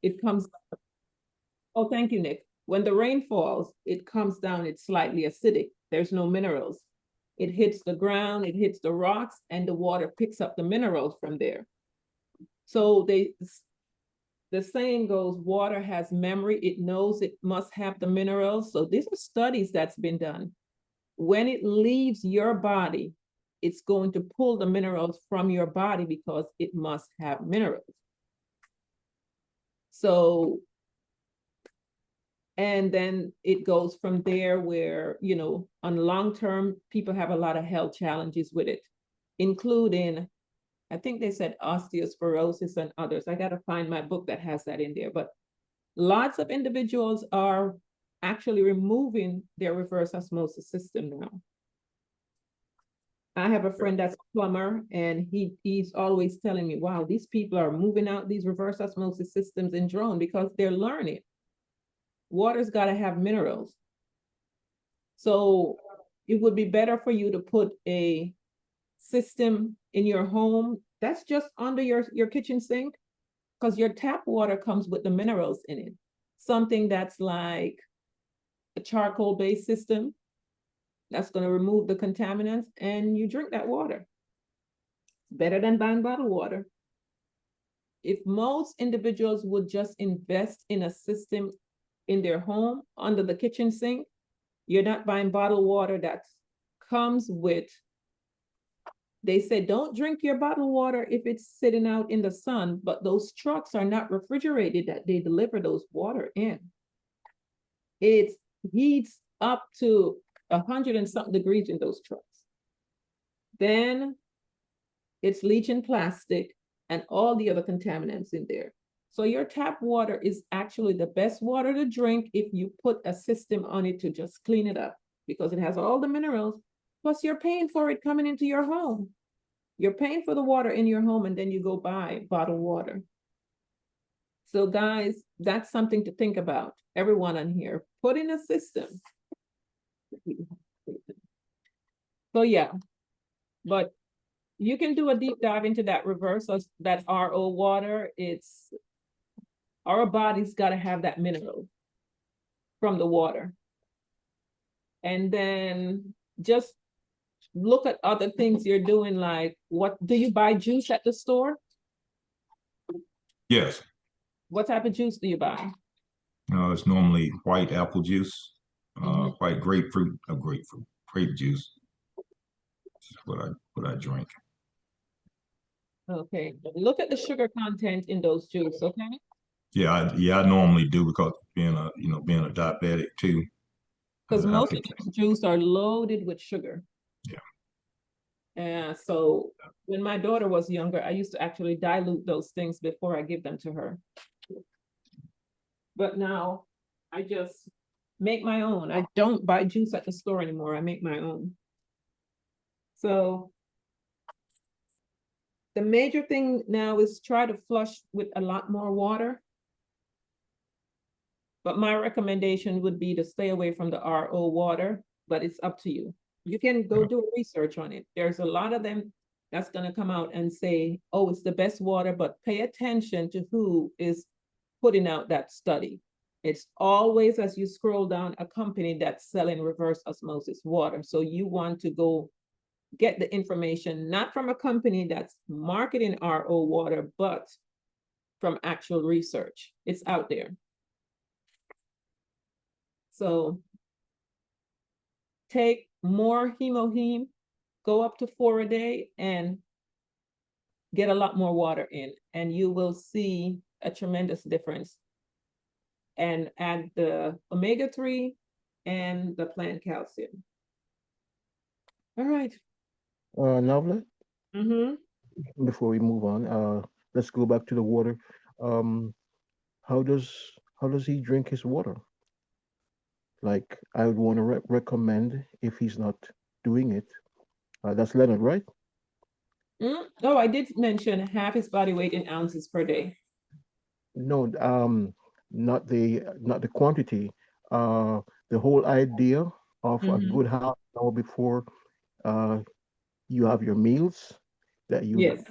it comes, oh, thank you, Nick. When the rain falls, it comes down, it's slightly acidic. There's no minerals. It hits the ground, it hits the rocks, and the water picks up the minerals from there. So the saying goes, water has memory. It knows it must have the minerals. So these are studies that's been done. When it leaves your body, it's going to pull the minerals from your body because it must have minerals. So, and then it goes from there where, you know, on long term, people have a lot of health challenges with it, including, I think they said osteoporosis and others. I got to find my book that has that in there. But lots of individuals are actually removing their reverse osmosis system now. I have a friend that's a plumber, and he's always telling me, wow, these people are moving out these reverse osmosis systems in drone because they're learning. Water's got to have minerals. So it would be better for you to put a system in your home that's just under your kitchen sink, because your tap water comes with the minerals in it. Something that's like a charcoal-based system that's going to remove the contaminants, and you drink that water. Better than buying bottled water. If most individuals would just invest in a system in their home under the kitchen sink, you're not buying bottled water that comes with, they said, don't drink your bottled water if it's sitting out in the sun, but those trucks are not refrigerated that they deliver those water in. It heats up to 100 and something degrees in those trucks. Then it's leaching plastic and all the other contaminants in there. So your tap water is actually the best water to drink if you put a system on it to just clean it up, because it has all the minerals, plus you're paying for it coming into your home. You're paying for the water in your home, and then you go buy bottled water. So guys, that's something to think about. Everyone on here, put in a system. So yeah, but you can do a deep dive into that reverse, that RO water. It's, our body's got to have that mineral from the water. And then just look at other things you're doing, like, what do you buy juice at the store? Yes. What type of juice do you buy? It's normally white apple juice, white grapefruit, grape juice. That's what I drink. Okay, look at the sugar content in those juice, okay? Yeah, I normally do, because being a diabetic too. Because most of those juice are loaded with sugar. Yeah. And so when my daughter was younger, I used to actually dilute those things before I give them to her. But now I just make my own. I don't buy juice at the store anymore. I make my own. So the major thing now is try to flush with a lot more water. But my recommendation would be to stay away from the RO water, but it's up to you. You can go do research on it. There's a lot of them that's going to come out and say, oh, it's the best water, but pay attention to who is putting out that study. It's always, as you scroll down, a company that's selling reverse osmosis water. So you want to go get the information, not from a company that's marketing RO water, but from actual research. It's out there. So take more hemoheme, go up to 4 a day, and get a lot more water in, and you will see a tremendous difference. And add the omega-3 and the plant calcium. All right. Novla, Mm-hmm. before we move on, let's go back to the water. How does he drink his water? Like, I would want to recommend, if he's not doing it. That's Leonard, right? Oh, I did mention half his body weight in ounces per day. No, not the quantity. The whole idea of a good half hour before uh, you have your meals, that Yes.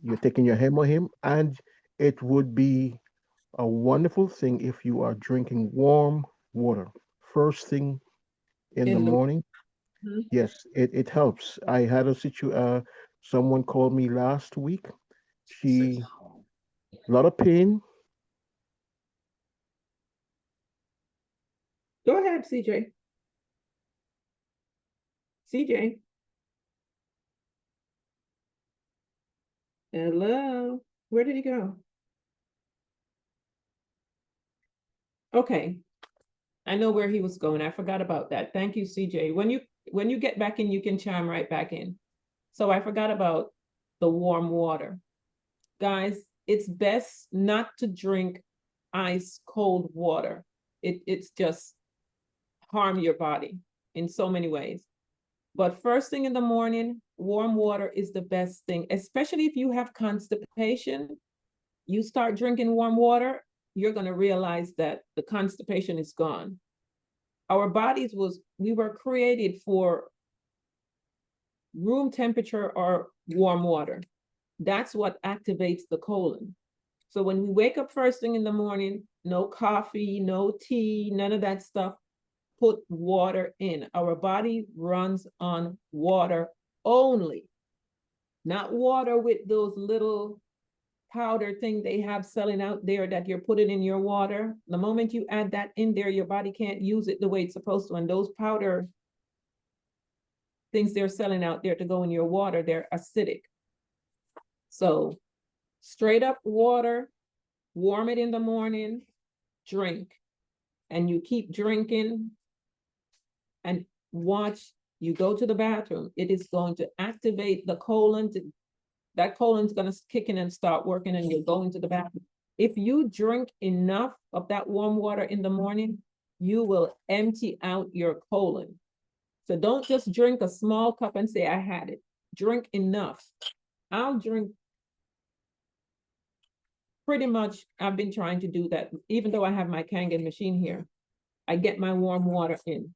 you're taking your hemohim, and it would be a wonderful thing if you are drinking warm water first thing in the In the morning. Mhm. Yes, it helps. I had a someone called me last week. She a lot of pain. Go ahead, CJ. CJ. Hello. Where did he go? Okay. I know where he was going. I forgot about that. Thank you, CJ. When you get back in, you can chime right back in. So I forgot about the warm water. Guys, it's best not to drink ice cold water. It's just harm your body in so many ways. But first thing in the morning, warm water is the best thing, especially if you have constipation. You start drinking warm water, you're going to realize that the constipation is gone. Our bodies we were created for room temperature or warm water. That's what activates the colon. So when we wake up first thing in the morning, no coffee, no tea, none of that stuff, put water in. Our body runs on water only, not water with those little powder thing they have selling out there that you're putting in your water. The moment you add that in there, your body can't use it the way it's supposed to. And those powder things they're selling out there to go in your water, they're acidic. So straight up water, warm it in the morning, drink, and you keep drinking and watch. You go to the bathroom, it is going to activate the colon. That colon's going to kick in and start working, and you're going to the bathroom. If you drink enough of that warm water in the morning, you will empty out your colon. So don't just drink a small cup and say, I had it. Drink enough. I'll drink pretty much, I've been trying to do that. Even though I have my Kangen machine here, I get my warm water in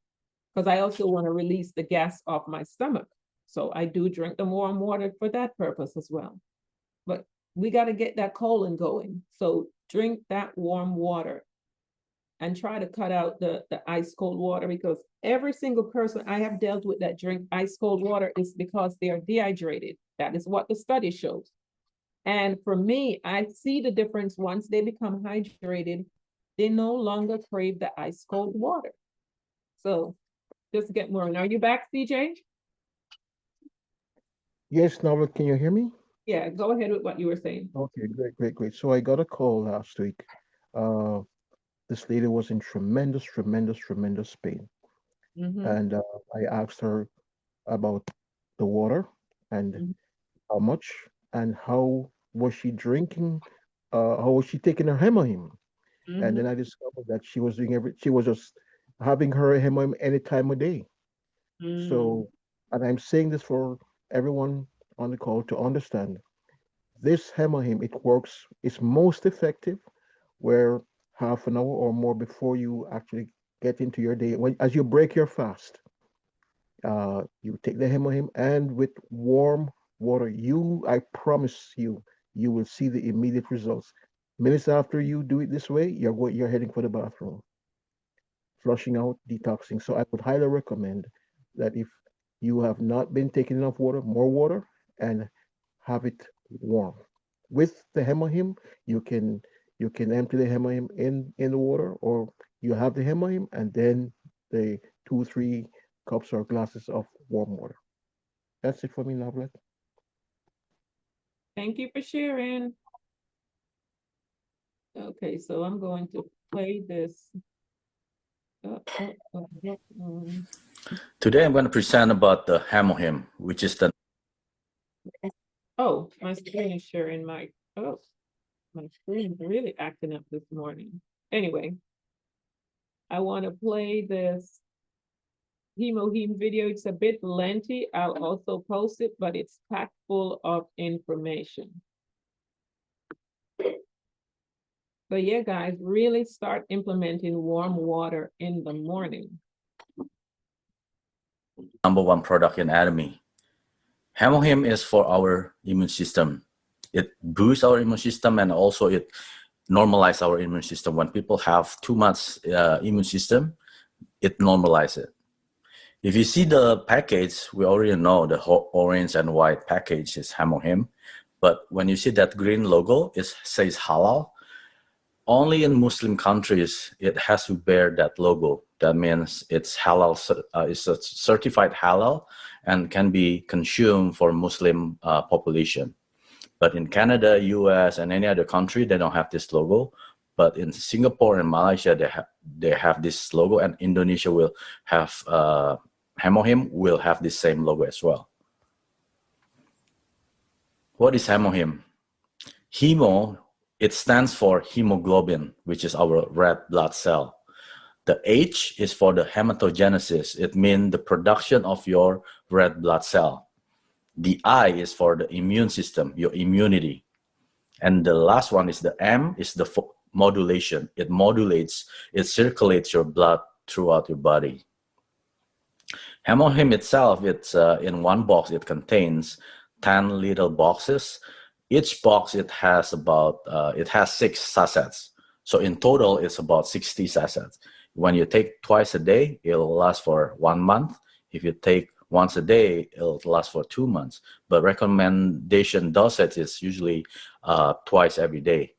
because I also want to release the gas off my stomach. So I do drink the warm water for that purpose as well. But we got to get that colon going. So drink that warm water and try to cut out the ice cold water, because every single person I have dealt with that drink ice cold water is because they are dehydrated. That is what the study shows. And for me, I see the difference once they become hydrated, they no longer crave the ice cold water. So just get more. Are you back, CJ? Yes, now can you hear me? Yeah, go ahead with what you were saying. Okay, great. So I got a call last week. Uh, this lady was in tremendous pain, Mm-hmm. and I asked her about the water and Mm-hmm. how much and how was she drinking, how was she taking her hemohim, and then Mm-hmm. I discovered that she was just having her hemohim any time of day. Mm. So, and I'm saying this for everyone on the call to understand. This hemohim, it works, it's most effective where half an hour or more before you actually get into your day, when as you break your fast, you take the hemohim and with warm water, I promise you, you will see the immediate results. Minutes after you do it this way, you're heading for the bathroom, flushing out, detoxing. So I would highly recommend that if you have not been taking enough water, more water, and have it warm. With the hemohim, you can empty the hemohim in the water, or you have the hemohim and then the 2 3 cups or glasses of warm water. That's it for me, Lovelet. Thank you for sharing. Okay, so I'm going to play this. Mm. Today I'm going to present about the hemohim, which is the Oh, my screen is sharing my screen is really acting up this morning. Anyway, I want to play this hemoheme video. It's a bit lengthy. I'll also post it, but it's packed full of information. But yeah, guys, really start implementing warm water in the morning. #1 product in Atomy. Hemohim is for our immune system. It boosts our immune system, and also it normalize our immune system. When people have too much immune system, it normalizes it. If you see the package, we already know the orange and white package is Hamohim. But when you see that green logo, it says halal. Only in Muslim countries, it has to bear that logo. That means it's halal, it's a certified halal and can be consumed for Muslim population. But in Canada, US, and any other country, they don't have this logo. But in Singapore and Malaysia, they have this logo, and Indonesia will have, Hamohim will have the same logo as well. What is Hamohim? Hemo, it stands for hemoglobin, which is our red blood cell. The H is for the hematogenesis. It means the production of your red blood cell. The I is for the immune system, your immunity. And the last one is the M, is the modulation. It modulates, it circulates your blood throughout your body. Hamohim itself, it's in one box, it contains 10 little boxes. Each box, it has about, it has 6 sachets. So in total, it's about 60 sachets. When you take twice a day, it'll last for 1 month. If you take once a day, it'll last for 2 months. But recommendation dosage is usually twice every day.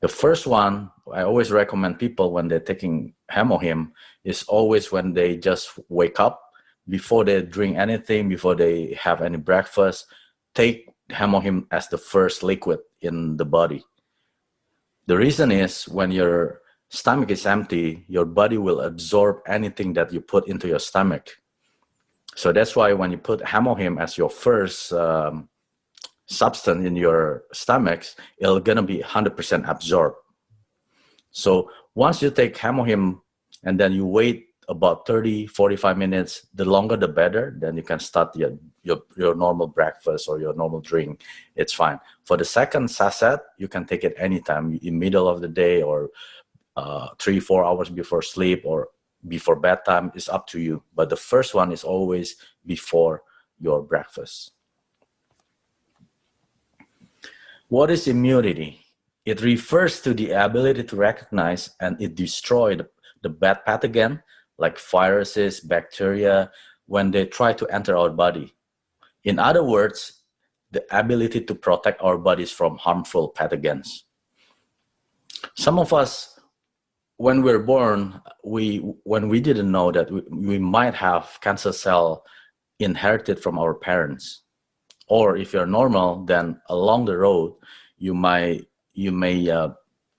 The first one, I always recommend people when they're taking Hamohim is always when they just wake up, before they drink anything, before they have any breakfast, take Hamohim as the first liquid in the body. The reason is when your stomach is empty, your body will absorb anything that you put into your stomach. So that's why when you put Hamohim as your first substance in your stomachs, it's gonna be 100% absorbed. So once you take Hamohim and then you wait about 30-45 minutes, the longer the better, then you can start your normal breakfast or your normal drink. It's fine. For the second sachet, you can take it anytime, in middle of the day or 3-4 hours before sleep or before bedtime. Is up to you. But the first one is always before your breakfast. What is immunity? It refers to the ability to recognize and it destroy the bad pathogen like viruses, bacteria, when they try to enter our body. In other words, the ability to protect our bodies from harmful pathogens. Some of us, when we're born, when we didn't know that we might have cancer cell inherited from our parents. Or if you're normal, then along the road, you may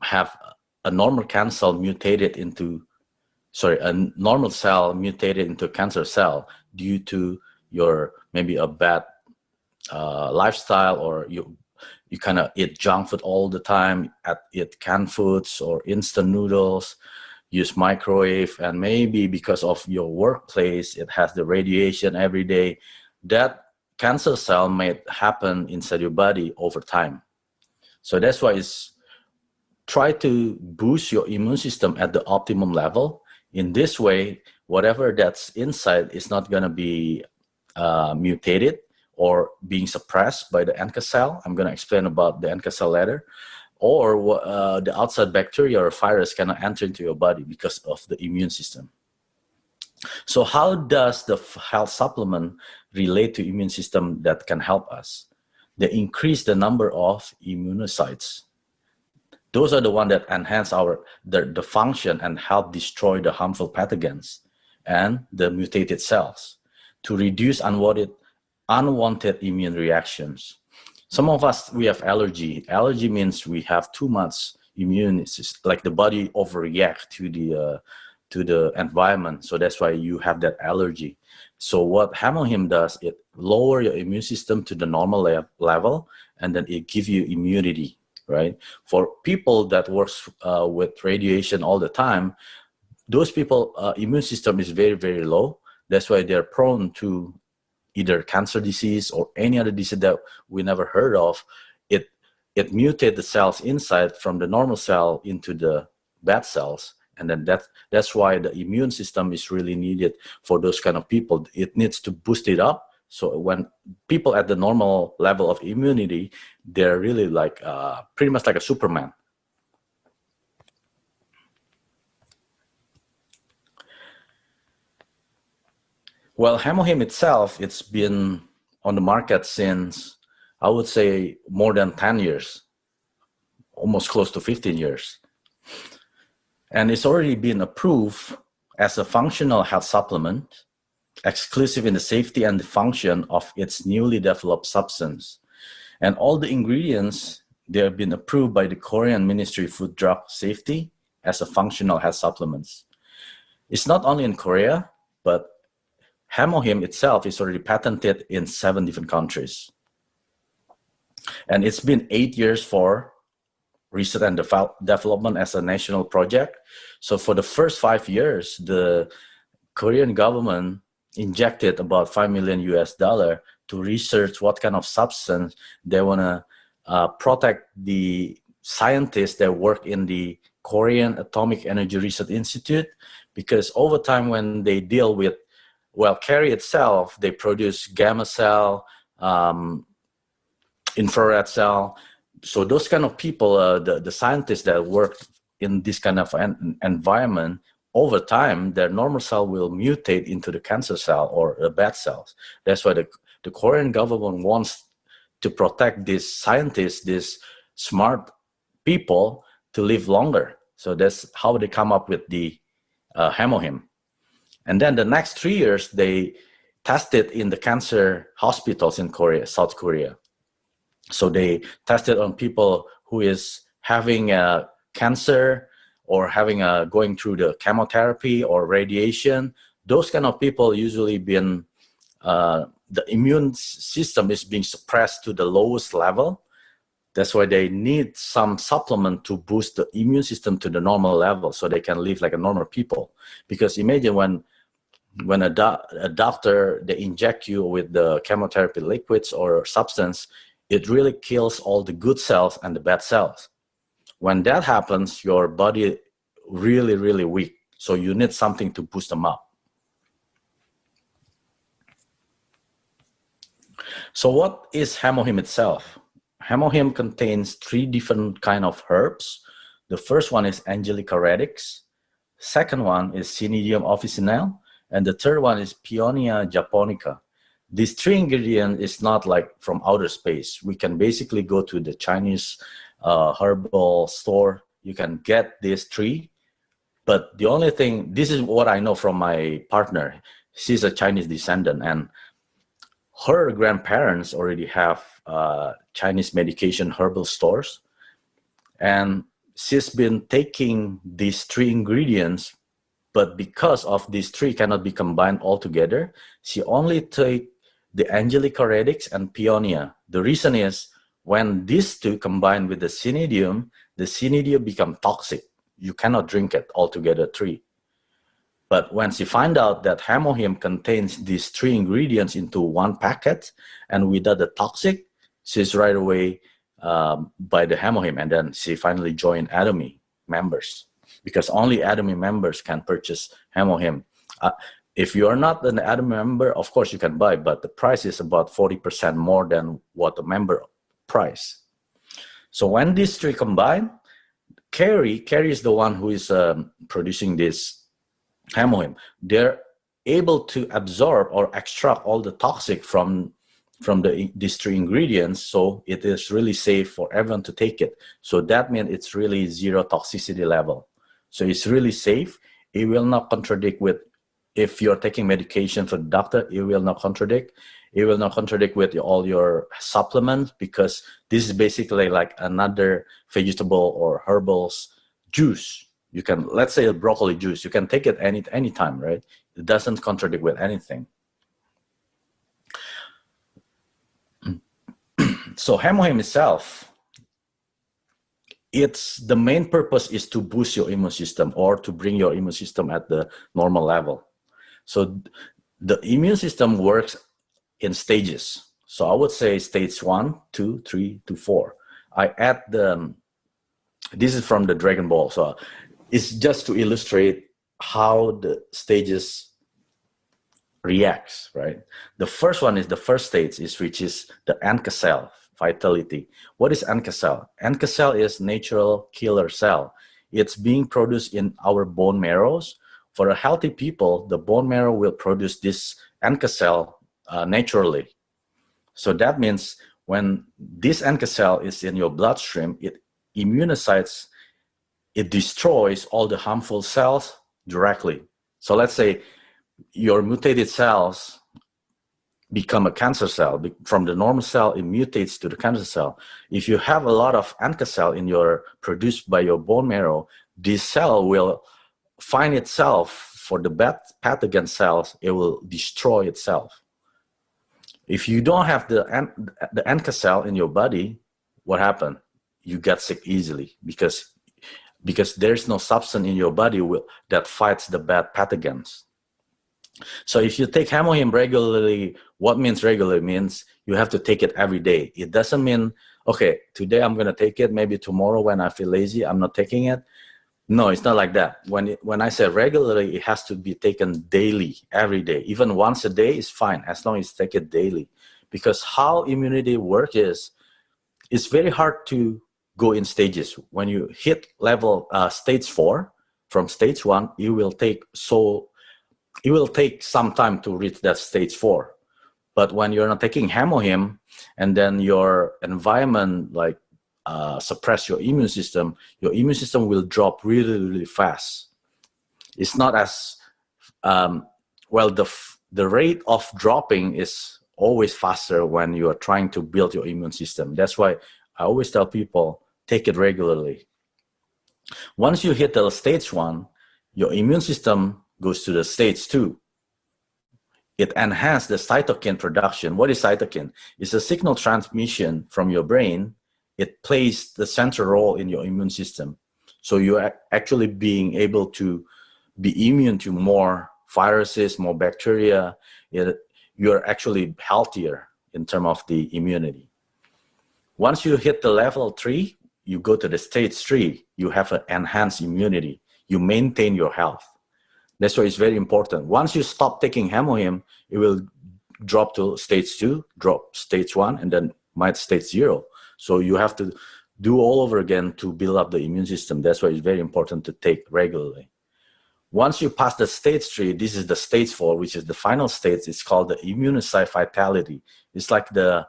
have a normal cancer cell mutated into, a normal cell mutated into a cancer cell due to your maybe a bad lifestyle, or you kind of eat junk food all the time, eat canned foods or instant noodles, use microwave, and maybe because of your workplace, it has the radiation every day. That cancer cell may happen inside your body over time. So that's why it's try to boost your immune system at the optimum level. In this way, whatever that's inside is not going to be mutated or being suppressed by the NK cell. I'm going to explain about the NK cell later. Or the outside bacteria or virus cannot enter into your body because of the immune system. So how does the health supplement relate to immune system that can help us? They increase the number of immunocytes. Those are the ones that enhance the function and help destroy the harmful pathogens and the mutated cells to reduce unwanted immune reactions. Some of us, we have allergy. Allergy means we have too much immune system, like the body overreact to the environment. So that's why you have that allergy. So what Hamohim does, it lower your immune system to the normal level, and then it gives you immunity, right? For people that works with radiation all the time, those people immune system is very, very low. That's why they're prone to either cancer disease or any other disease that we never heard of. It mutates the cells inside from the normal cell into the bad cells. And then that's why the immune system is really needed for those kind of people. It needs to boost it up. So when people at the normal level of immunity, they're really like pretty much like a Superman. Well, Hemohim itself, it's been on the market since, I would say, more than 10 years, almost close to 15 years. And it's already been approved as a functional health supplement, exclusive in the safety and the function of its newly developed substance. And all the ingredients, they have been approved by the Korean Ministry of Food Drug Safety as a functional health supplements. It's not only in Korea, but Hemohim itself is already patented in 7 different countries. And it's been 8 years for research and development as a national project. So for the first 5 years, the Korean government injected about $5 million to research what kind of substance they want to protect the scientists that work in the Korean Atomic Energy Research Institute, because over time when they deal with, well, Carrie itself, they produce gamma cell, infrared cell. So those kind of people, the scientists that work in this kind of environment, over time, their normal cell will mutate into the cancer cell or the bad cells. That's why the Korean government wants to protect these scientists, these smart people, to live longer. So that's how they come up with the Hemohim. And then the next 3 years, they tested in the cancer hospitals in Korea, South Korea. So they tested on people who is having cancer or having going through the chemotherapy or radiation. Those kind of people usually been, the immune system is being suppressed to the lowest level. That's why they need some supplement to boost the immune system to the normal level so they can live like a normal people. Because imagine when a doctor, they inject you with the chemotherapy liquids or substance, it really kills all the good cells and the bad cells. When that happens, your body really, really weak. So you need something to boost them up. So what is Hemohim itself? Hemohim contains 3 different kind of herbs. The first one is Angelica radix. Second one is Cnidium officinale. And the third one is Peonia japonica. These 3 ingredients is not like from outer space. We can basically go to the Chinese herbal store. You can get these 3. But the only thing, this is what I know from my partner. She's a Chinese descendant, and her grandparents already have Chinese medication herbal stores. And she's been taking these 3 ingredients, but because of these 3 cannot be combined all together, she only take the Angelica radix and Peonia. The reason is when these 2 combine with the Cnidium become toxic. You cannot drink it all together 3. But when she find out that Hemohim contains these 3 ingredients into 1 packet and without the toxic, she's right away by the Hemohim, and then she finally joined Atomy members, because only Atomy members can purchase Hemohim. If you are not an Atomy member, of course you can buy, but the price is about 40% more than what the member price. So when these 3 combine, Carrie is the one who is producing this Hemohim. They're able to absorb or extract all the toxic from these 3 ingredients, so it is really safe for everyone to take it. So that means it's really 0 toxicity level. So it's really safe. It will not contradict with, if you're taking medication for the doctor, it will not contradict. It will not contradict with all your supplements, because this is basically like another vegetable or herbals juice. You can, let's say a broccoli juice, you can take it any time, right? It doesn't contradict with anything. So Hemohim itself, the main purpose is to boost your immune system or to bring your immune system at the normal level. So the immune system works in stages. So I would say stage 1, 2, 3 to 4. I add this is from the Dragon Ball. So it's just to illustrate how the stages reacts, right? The first one is the first stage, which is the NK cell vitality. What is NK cell? NK cell is natural killer cell. It's being produced in our bone marrows. For a healthy people, the bone marrow will produce this NK cell naturally. So that means when this NK cell is in your bloodstream, it immunocytes, it destroys all the harmful cells directly. So let's say your mutated cells become a cancer cell. From the normal cell, it mutates to the cancer cell. If you have a lot of NK cell in your produced by your bone marrow, this cell will find itself for the bad pathogen cells. It will destroy itself. If you don't have the NK cell in your body, what happened? You get sick easily because there's no substance in your body that fights the bad pathogens. So if you take Hemohim regularly, what means regularly means you have to take it every day. It doesn't mean, okay, today I'm going to take it, maybe tomorrow when I feel lazy, I'm not taking it. No, it's not like that. When I say regularly, it has to be taken daily, every day. Even once a day is fine, as long as you take it daily. Because how immunity works is, it's very hard to go in stages. When you hit level stage 4, from stage 1, it will take some time to reach that stage 4. But when you're not taking Hemohim, and then your environment suppress your immune system will drop really, really fast. It's not as well. The rate of dropping is always faster when you are trying to build your immune system. That's why I always tell people, take it regularly. Once you hit the stage 1, your immune system goes to the stage 2. It enhances the cytokine production. What is cytokine? It's a signal transmission from your brain. It plays the central role in your immune system. So you're actually being able to be immune to more viruses, more bacteria. You're actually healthier in terms of the immunity. Once you hit the level 3, you go to the stage 3, you have an enhanced immunity. You maintain your health. That's why it's very important. Once you stop taking Hemohim, it will drop to stage 2, drop stage 1, and then might stage 0. So you have to do all over again to build up the immune system. That's why it's very important to take regularly. Once you pass the stage 3, this is the stage 4, which is the final stage. It's called the immunocyte vitality. It's like a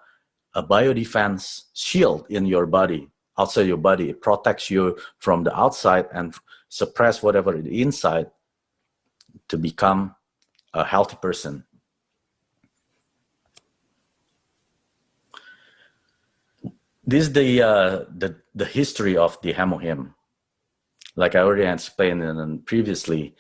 biodefense shield in your body, outside your body. It protects you from the outside and suppress whatever is inside to become a healthy person. This is the history of the Hemohim. Like I already explained previously,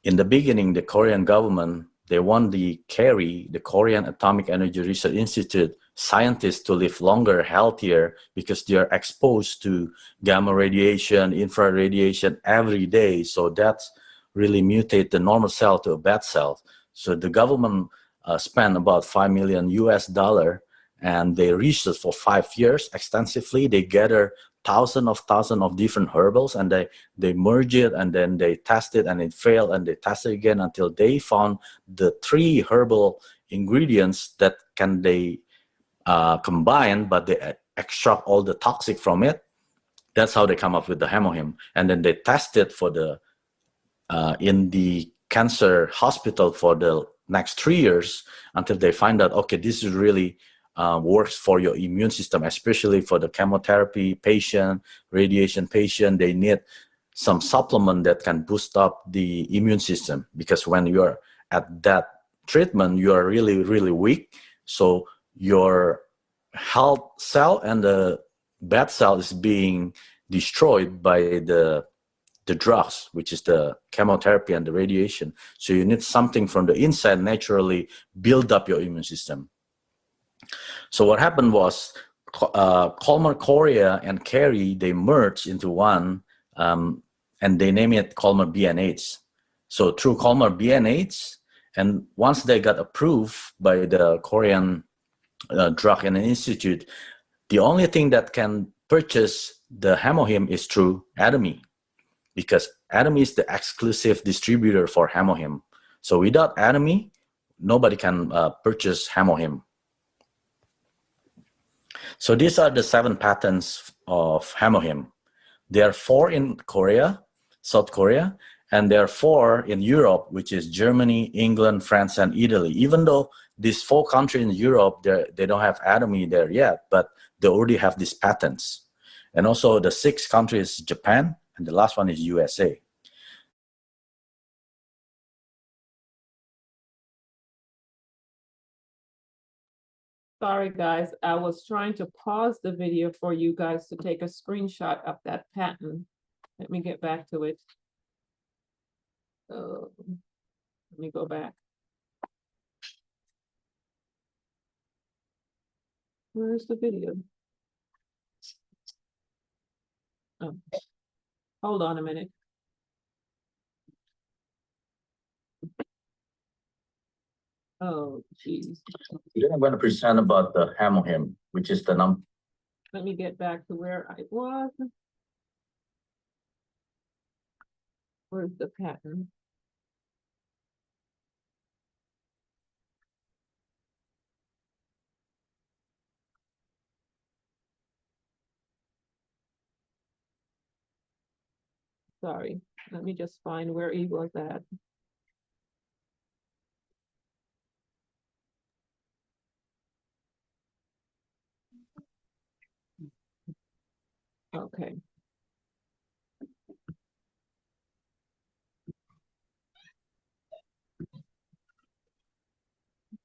in the beginning, the Korean government, they want the KERI, the Korean Atomic Energy Research Institute, scientists to live longer, healthier, because they are exposed to gamma radiation, infrared radiation every day. So that's really mutate the normal cell to a bad cell. So the government spent about $5 million and they researched for 5 years extensively. They gather thousands of different herbals and they merge it, and then they test it and it failed, and they test it again until they found the 3 herbal ingredients that can they combine, but they extract all the toxic from it. That's how they come up with the Hemohim. And then they test it for in the cancer hospital for the next 3 years until they find out, okay, this is really works for your immune system, especially for the chemotherapy patient, radiation patient. They need some supplement that can boost up the immune system, because when you're at that treatment, you are really, really weak. So your health cell and the bad cell is being destroyed by the drugs, which is the chemotherapy and the radiation. So you need something from the inside naturally build up your immune system. So what happened was Colmar Korea and KERI, they merged into one, and they named it Colmar BNH. So through Colmar BNH, and once they got approved by the Korean Drug and Institute, the only thing that can purchase the Hemohim is through Atomy, because Atomy is the exclusive distributor for Hemohim. So without Atomy, nobody can purchase Hemohim. So these are the 7 patents of Hemohim. There are 4 in Korea, South Korea, and there are 4 in Europe, which is Germany, England, France, and Italy. Even though these 4 countries in Europe, they don't have Atomy there yet, but they already have these patents. And also the 6th country is Japan, and the last one is USA. Sorry, guys, I was trying to pause the video for you guys to take a screenshot of that patent. Let me get back to it. Let me go back. Where's the video? Oh, hold on a minute. Oh, geez. Today I'm going to present about the Hamohim, which is the number. Let me get back to where I was. Where's the patent? Sorry, let me just find where he was at. Okay.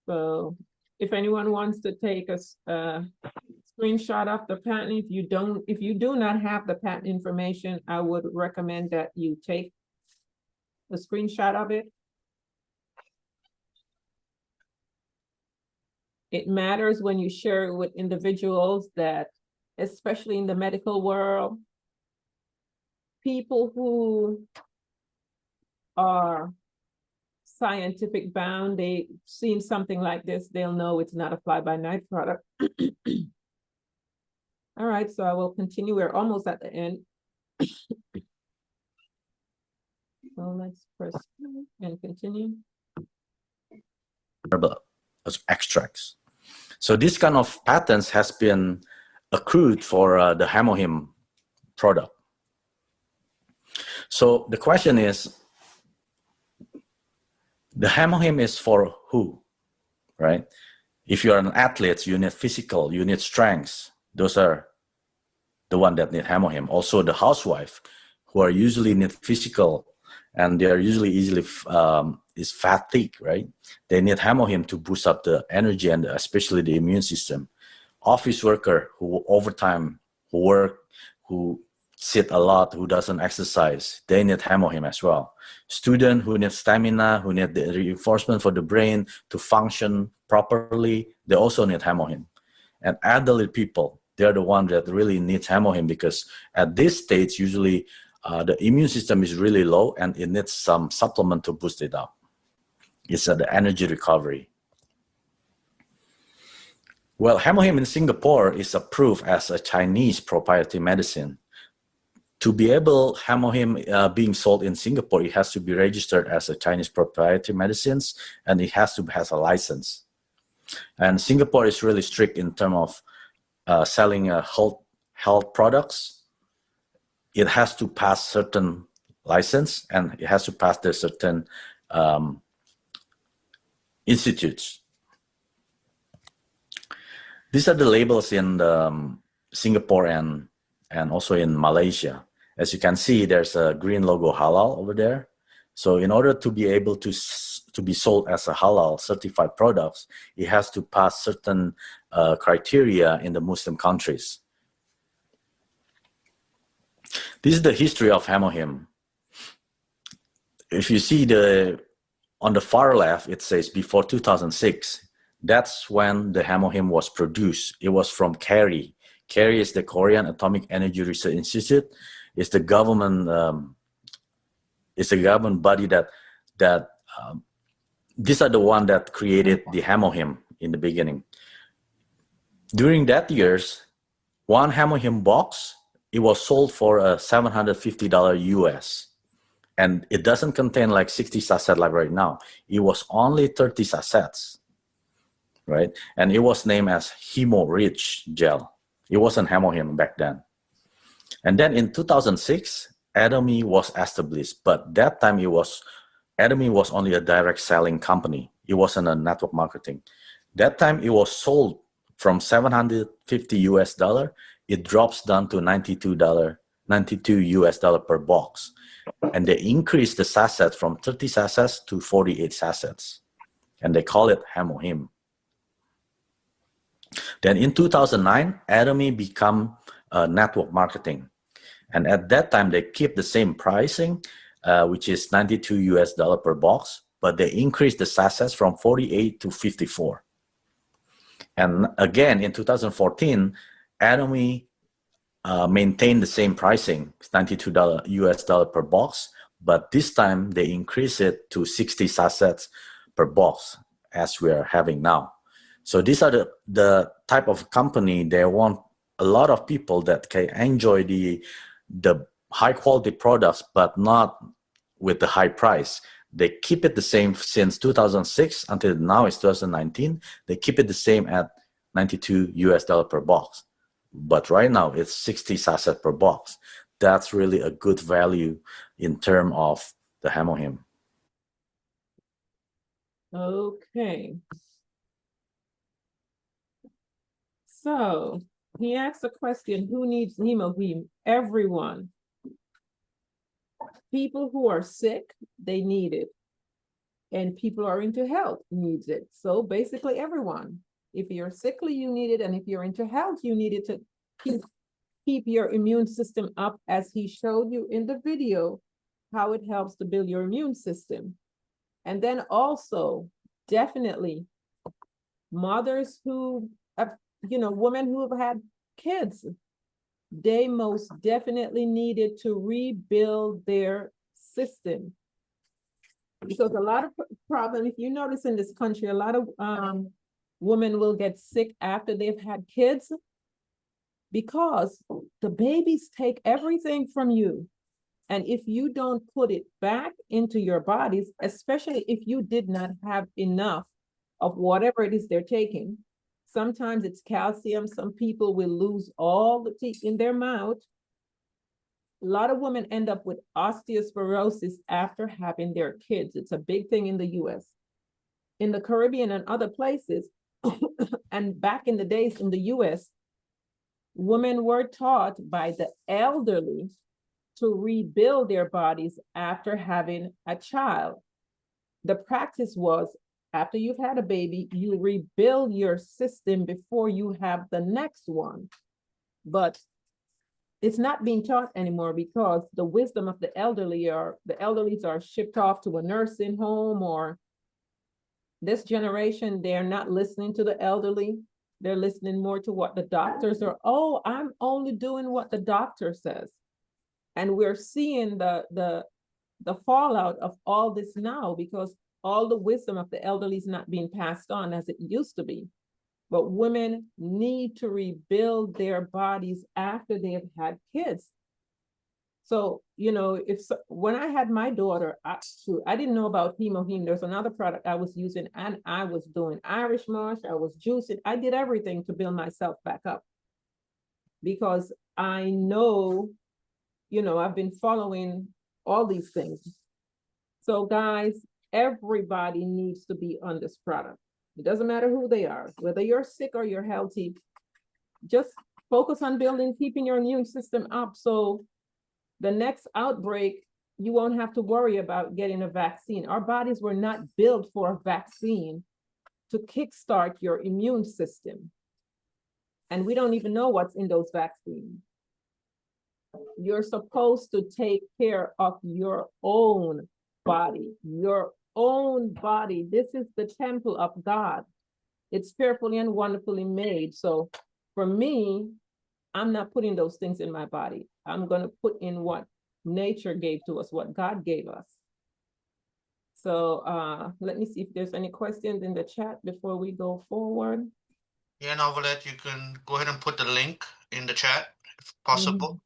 So if anyone wants to take a screenshot of the patent, if you do not have the patent information, I would recommend that you take a screenshot of it. It matters when you share it with individuals that, especially in the medical world, people who are scientific bound, they've seen something like this, they'll know it's not a fly-by-night product. All right, so I will continue. We're almost at the end. So let's press and continue. Extracts. So this kind of patents has been accrued for the Hamohim product. So the question is, the Hamohim is for who, right? If you're an athlete, you need physical, you need strength. Those are the one that need Hamohim. Also the housewife, who are usually need physical, and they are usually easily is fatigue, right? They need Hamohim to boost up the energy and especially the immune system. Office worker who overtime, who work, who sit a lot, who doesn't exercise, they need Hamohim as well. Student who need stamina, who need the reinforcement for the brain to function properly, they also need Hamohim. And elderly people, they're the one that really needs Hamohim, because at this stage, usually the immune system is really low and it needs some supplement to boost it up. It's the energy recovery. Well, Hamohim in Singapore is approved as a Chinese proprietary medicine. To be able, Hamohim being sold in Singapore, it has to be registered as a Chinese proprietary medicines, and it has to have a license. And Singapore is really strict in terms of selling health products. It has to pass certain license, and it has to pass the certain institutes. These are the labels in Singapore and also in Malaysia. As you can see, there's a green logo halal over there. So in order to be able to be sold as a halal certified products, it has to pass certain criteria in the Muslim countries. This is the history of Hamohim. If you see on the far left, it says before 2006. That's when the Hamohim was produced. It was from KERI. KERI is the Korean Atomic Energy Research Institute. It's the government. It's a government body that these are the one that created the Hamohim in the beginning. During that years, one Hamohim box, it was sold for $750 US. And it doesn't contain like 60 sachets like right now. It was only 30 sachets, right? And it was named as Hemo-Rich gel. It wasn't Hamohim back then. And then in 2006, Atomy was established, but that time Atomy was only a direct selling company. It wasn't a network marketing. That time it was sold from $750, it drops down to $92 US per box. And they increased the sachets from 30 sachets to 48 sachets. And they call it Hemohim. Then in 2009, Atomy became network marketing. And at that time, they keep the same pricing, which is $92 US per box, but they increased the sachets from 48 to 54. And again, in 2014, Atomy maintained the same pricing, $92 US per box, but this time they increased it to 60 sachets per box, as we are having now. So these are the type of company they want a lot of people that can enjoy the high quality products, but not with the high price. They keep it the same since 2006 until now it's 2019. They keep it the same at $92 US per box. But right now it's 60 sachets per box. That's really a good value in terms of the Hemohim. Okay. So he asked a question, who needs Hemohim? Everyone. People who are sick, they need it. And people who are into health needs it. So basically everyone. If you're sickly, you need it. And if you're into health, you need it to keep your immune system up, as he showed you in the video, how it helps to build your immune system. And then also, definitely, mothers who have, women who have had kids, they most definitely needed to rebuild their system. Because a lot of problem, if you notice in this country, a lot of women will get sick after they've had kids because the babies take everything from you. And if you don't put it back into your bodies, especially if you did not have enough of whatever it is they're taking, sometimes it's calcium. Some people will lose all the teeth in their mouth. A lot of women end up with osteoporosis after having their kids. It's a big thing in the US. In the Caribbean and other places, and back in the days in the US, women were taught by the elderly to rebuild their bodies after having a child. The practice was, after you've had a baby, you rebuild your system before you have the next one. But it's not being taught anymore because the wisdom of the elderlies are shipped off to a nursing home, or this generation, they're not listening to the elderly. They're listening more to what the doctors are. Oh, I'm only doing what the doctor says. And we're seeing the fallout of all this now, because all the wisdom of the elderly is not being passed on as it used to be. But women need to rebuild their bodies after they have had kids. So, when I had my daughter, I didn't know about Hemohim. There's another product I was using, and I was doing Irish Moss, I was juicing. I did everything to build myself back up because I know, I've been following all these things. So guys, everybody needs to be on this product. It doesn't matter who they are, whether you're sick or you're healthy, just focus on keeping your immune system up. So the next outbreak, you won't have to worry about getting a vaccine. Our bodies were not built for a vaccine to kickstart your immune system. And we don't even know what's in those vaccines. You're supposed to take care of your own body, This is the temple of God. It's fearfully and wonderfully made. So for me, I'm not putting those things in my body. I'm going to put in what nature gave to us, what God gave us. So let me see if there's any questions in the chat before we go forward. Yeah, Novelet, you can go ahead and put the link in the chat if possible.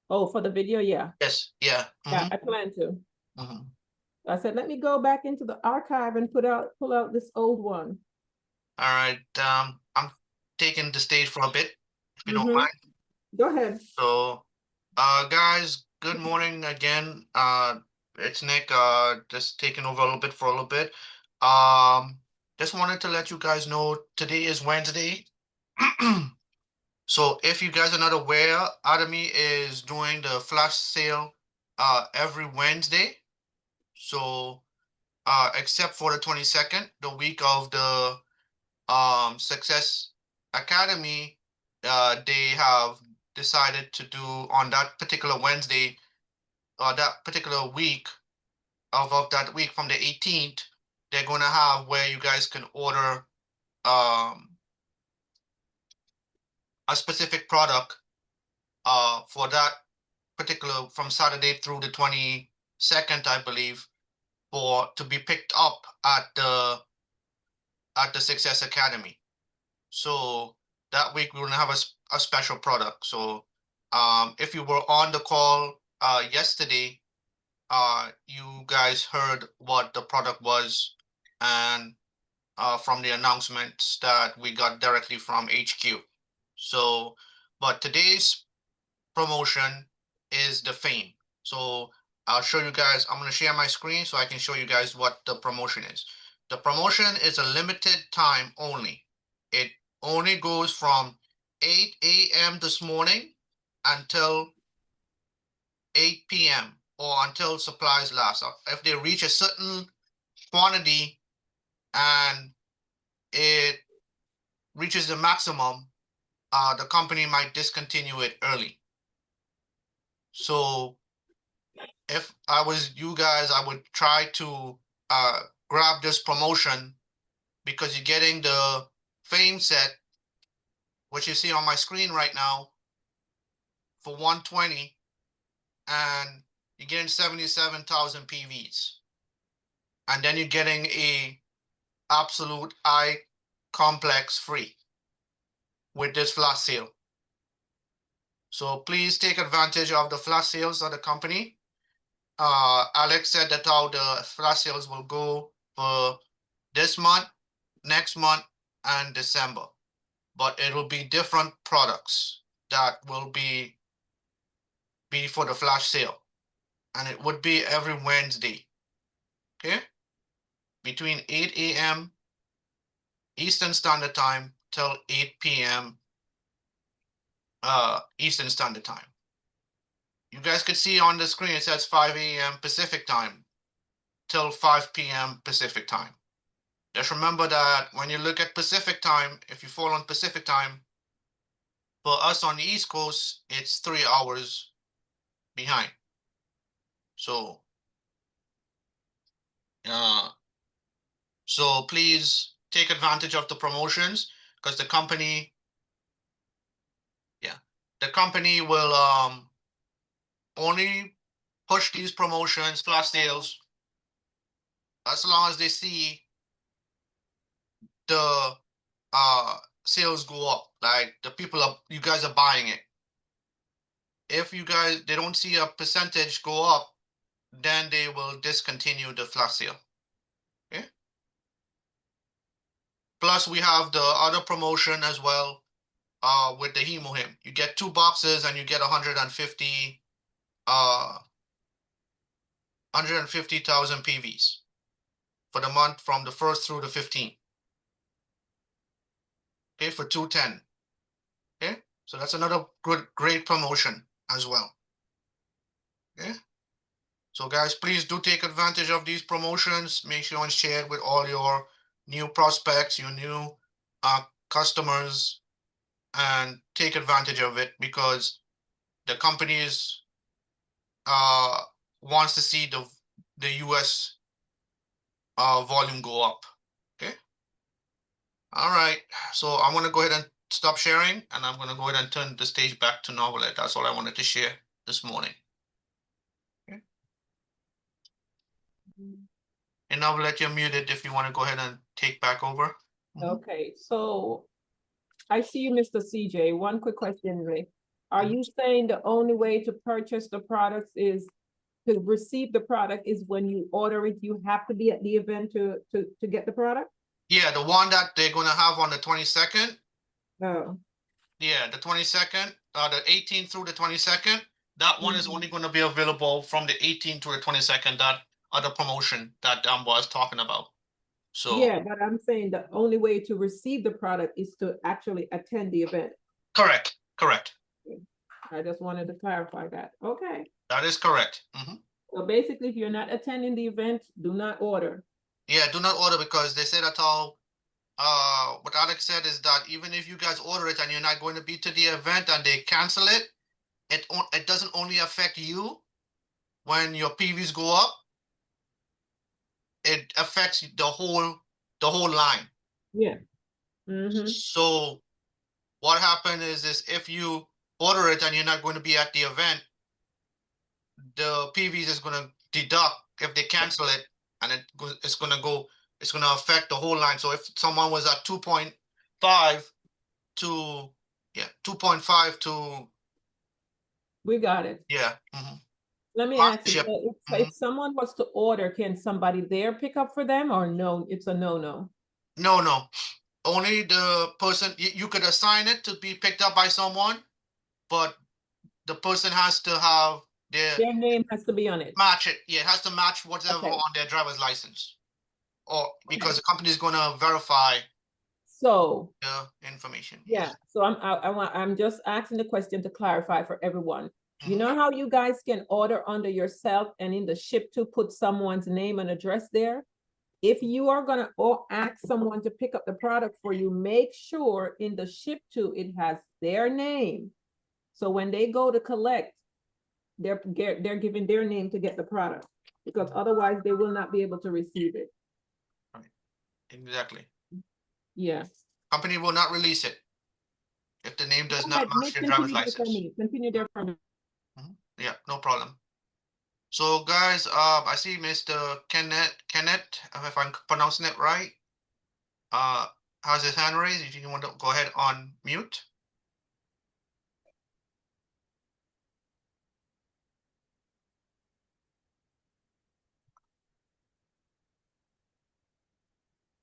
Oh, for the video, yeah. Yes, yeah. Yeah, I plan to. Mhm. I said, let me go back into the archive and pull out this old one. All right. taking the stage for a bit, if you don't Mhm. mind. Go ahead. So, guys, good morning again. It's Nick, just taking over a little bit for a little bit. Just wanted to let you guys know today is Wednesday. So if you guys are not aware, Atomy is doing the flash sale every Wednesday. So except for the 22nd, the week of the Success Academy, they have decided to do on that particular Wednesday, that particular week of that week from the 18th, they're going to have where you guys can order a specific product for that particular from Saturday through the 22nd, I believe, for to be picked up at the Success Academy. So that week we're gonna have a special product. So if you were on the call yesterday, you guys heard what the product was and from the announcements that we got directly from HQ. So, but today's promotion is the fame. So I'll show you guys, I'm gonna share my screen so I can show you guys what the promotion is. The promotion is a limited time only. It only goes from 8 a.m. this morning until 8 p.m. or until supplies last. If they reach a certain quantity and it reaches the maximum, the company might discontinue it early. So if I was you guys, I would try to grab this promotion because you're getting the fame set, which you see on my screen right now, for 120, and you're getting 77,000 PVs. And then you're getting a absolute eye complex free with this flash sale. So please take advantage of the flash sales of the company. Alex said that how the flash sales will go for this month, next month, and December. But it will be different products that will be for the flash sale. And it would be every Wednesday. Okay? Between 8 a.m. Eastern Standard Time till 8 p.m. Eastern Standard Time. You guys could see on the screen it says 5 a.m. Pacific Time till 5 p.m. Pacific Time. Just remember that when you look at Pacific Time, if you fall on Pacific Time, for us on the East Coast, it's 3 hours behind. So, please take advantage of the promotions because the company will only push these promotions, flash sales, as long as they see the sales go up. Like the people you guys are buying it. If they don't see a percentage go up, then they will discontinue the flash sale. Okay. Plus, we have the other promotion as well. With the Hemohim, you get 2 boxes and you get 150,000 PVs for the month from the 1st through the 15th. Okay, for 210. Okay, so that's another great promotion as well. Okay, so guys, please do take advantage of these promotions. Make sure and share it with all your new prospects, your new customers, and take advantage of it because the companies wants to see the US volume go up. Okay. All right. So I'm going to go ahead and stop sharing, and I'm going to go ahead and turn the stage back to Novelet. That's all I wanted to share this morning. Okay. And Novelet, you're muted if you want to go ahead and take back over. Okay, so I see you, Mr. CJ. One quick question, Ray. Are you saying the only way to purchase the products is to receive the product is when you order it, you have to be at the event to get the product? Yeah, the one that they're going to have on the 22nd, Oh, Yeah, the 22nd, the 18th through the 22nd. That one is Mhm. only going to be available from the 18th to the 22nd. That other promotion that was talking about. So yeah, but I'm saying the only way to receive the product is to actually attend the event. correct, correct. I just wanted to clarify that. Okay. That is correct. So basically, if you're not attending the event, do not order. Yeah, do not order because they said that all. What Alex said is that even if you guys order it and you're not going to be to the event and they cancel it, it doesn't only affect you when your PVs go up. It affects the whole line. Yeah. Mm-hmm. So what happened is if you order it and you're not going to be at the event, the PVs is going to deduct if they cancel it, and it's going to affect the whole line. So if someone was at 2.5 to 2.5 to We got it. Let me ask you, partnership. so if someone was to order, can somebody there pick up for them, or no, it's a no-no? No, only the person. You could assign it to be picked up by someone, but the person has to have Their name has to be on it. match it. Yeah, it has to match whatever Okay. on their driver's license, or because the company is going to verify So, the information. yeah, so I'm just asking the question to clarify for everyone. You Mhm. know how you guys can order under yourself and in the ship to put someone's name and address there? If you are gonna ask someone to pick up the product for you, make sure in the ship to it has their name. So when they go to collect, they're giving their name to get the product, because otherwise they will not be able to receive it. Exactly. Yeah. Company will not release it if the name does Go not ahead, match their driver's continue there for license. me. Continue there for me. Yeah, no problem. So guys, I see Mr. Kenneth, if I'm pronouncing it right, has his hand raised. If you want to go ahead on mute.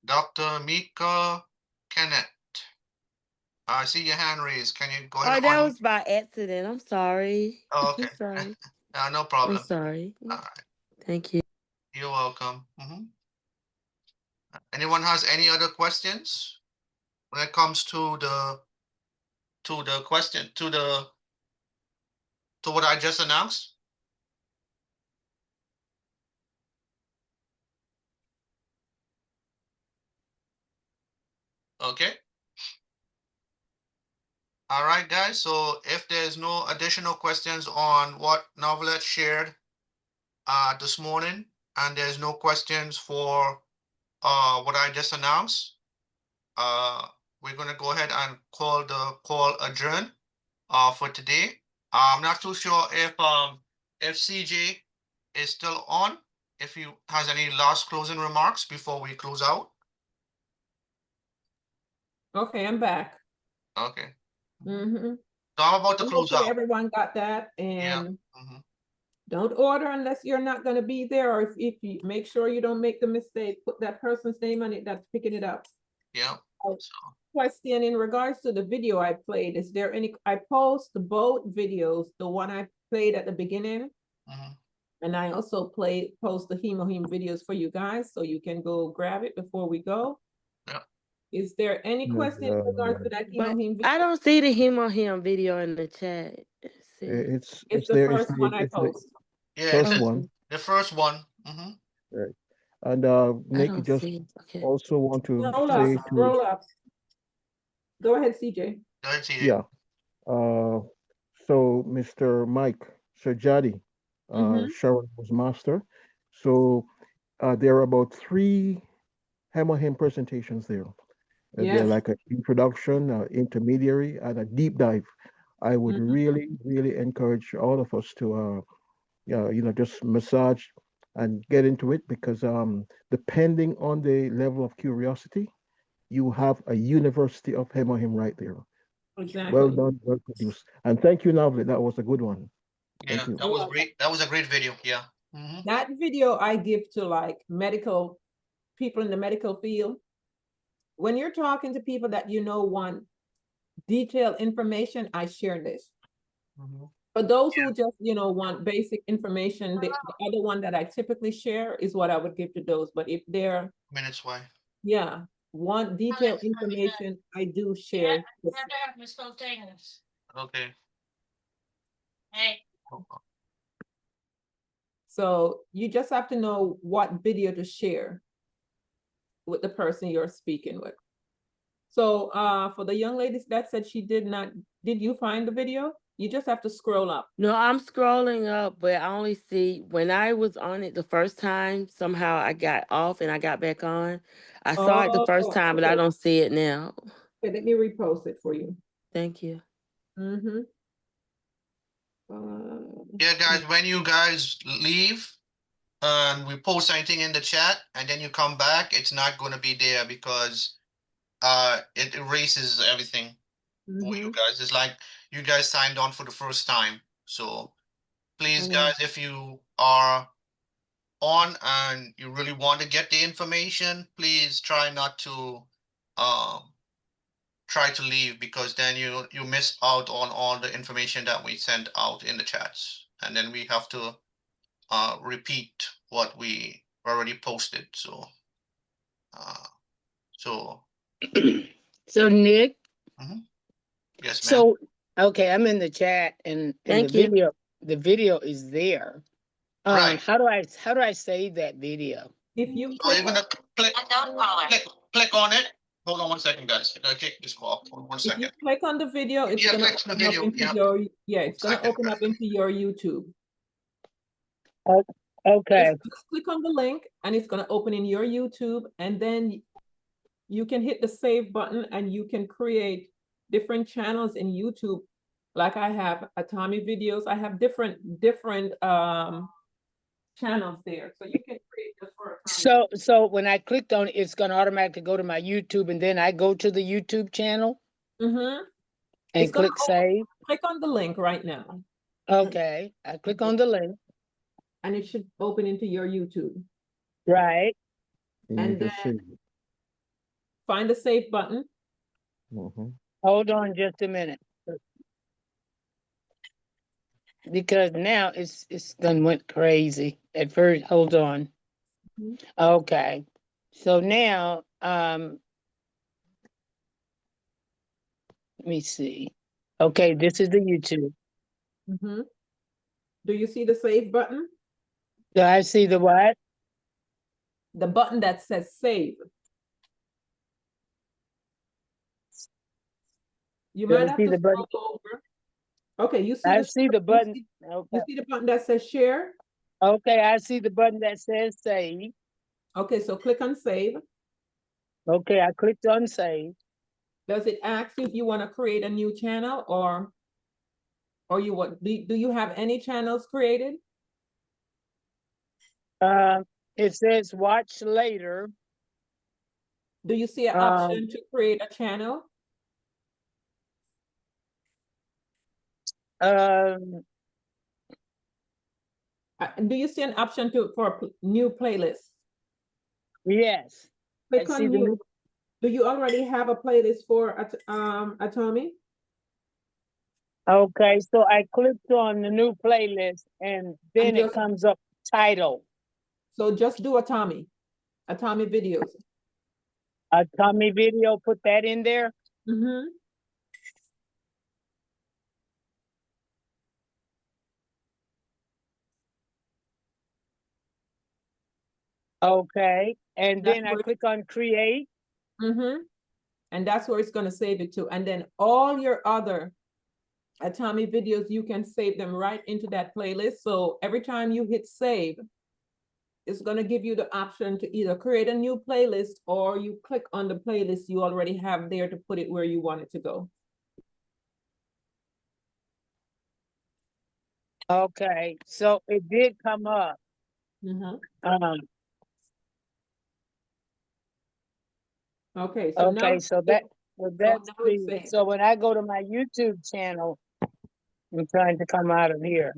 Dr. Mika Kenneth, I see your hand raised. Can you go ahead Oh, on? that was by accident. I'm sorry. Oh, okay. I'm sorry. No I'm problem. sorry. All right. Thank you. You're welcome. Anyone has any other questions when it comes to the question to what I just announced? Okay. All right, guys. So if there's no additional questions on what Novelet shared this morning, and there's no questions for what I just announced, we're gonna go ahead and call the call adjourned for today. I'm not too sure if CJ is still on, if he has any last closing remarks before we close out. Okay, I'm back. Okay. Mm-hmm. So I'm about to close Hopefully out. everyone got that, Yeah. and don't order unless you're not gonna be there, or if you make sure you don't make the mistake, put that person's name on it that's picking it up. Yeah. Question in regards to the video I played, is there any, I post both videos, the one I played at the beginning, and I also post the Hemoheme videos for you guys, so you can go grab it before we go. Yeah. Is there any No, question in regards to that But Hemoheme video? I don't see the him on him video in the chat. Let's see. It's the there. first one I post. Yeah. First one, The first one. right? And I Nick, don't just see it. Okay. also want to Roll up, say to roll up. Go ahead, CJ. Let's see. yeah. So Mr. Mike Serjadi, Mhm. Sharon was master. So there are about 3 Hemohim presentations there. They're Yes. like an introduction, intermediary, and a deep dive. I would Mhm. really, really encourage all of us to, just massage and get into it, because depending on the level of curiosity, you have a university of Hemohim right there. Exactly. Well done, well produced. And thank you, Navli. That was a good one. Thank Yeah, you. that was great. That was a great video. Yeah. That video I give to like medical people in the medical field. When you're talking to people that want detailed information, I share this. Mhm. For those who just, want basic information, the other one that I typically share is what I would give to those. But if they're, Minutes why? yeah, want detailed information, I do share. this. Okay. So you just have to know what video to share with the person you're speaking with. So for the young ladies that said she did not, did you find the video? You just have to scroll up. No, I'm scrolling up, but I only see when I was on it the first time, somehow I got off and I got back on. I saw it the first time, but I okay. don't see it now. Okay, let me repost it for you. Thank you. Mm-hmm. Yeah, guys, when you guys leave and we post anything in the chat and then you come back, it's not going to be there because it erases everything for you guys. It's like you guys signed on for the first time. So please, guys, if you are on and you really want to get the information, please try not to try to leave because then you miss out on all the information that we send out in the chats, and then we have to repeat what we already posted. So so So Nick, yes, ma'am. so okay, I'm in the chat and Thank you. the video is there. Right. How do I save that video? If you So you're click, gonna click on it. Hold on one second, guys. I gotta take this call. Hold on one if you second. click on the video, it's Yeah, gonna click the open up video. into Yeah. your, it's gonna Second. open up into your YouTube. Okay. Just click on the link and it's gonna open in your YouTube, and then you can hit the save button and you can create different channels in YouTube. Like I have Atomy videos, I have different channels there. So you can create just for Atomy. So when I clicked on it, it's gonna automatically go to my YouTube and then I go to the YouTube channel Mm-hmm. and click save. Click on the link right now. Okay. I click on the link. And it should open into your YouTube. Right. And just then find the save button. Hold on just a minute. Because now it's done went crazy. At first, hold on. Okay. So now let me see. Okay, this is the YouTube. Do you see the save button? Do I see the what? The button that says save. You Do I might have see to the button? scroll over. Okay, you see I see the button. You see the button that says share? Okay, I see the button that says save. Okay, so click on save. Okay, I clicked on save. Does it ask you if you want to create a new channel or you what? Do you have any channels created? It says watch later. Do you see an option to create a channel? Do you see an option for a new playlist? Yes. Click on new. Do you already have a playlist for Atomy? Okay, so I clicked on the new playlist and then it comes up title. So just do Atomy videos. Atomy video, put that in there. Okay, and then I click on create. And that's where it's going to save it to. And then all your other Atomy videos, you can save them right into that playlist. So every time you hit save, it's going to give you the option to either create a new playlist or you click on the playlist you already have there to put it where you want it to go. Okay, so it did come up. Okay, so now that's the, so when I go to my YouTube channel, I'm trying to come out of here.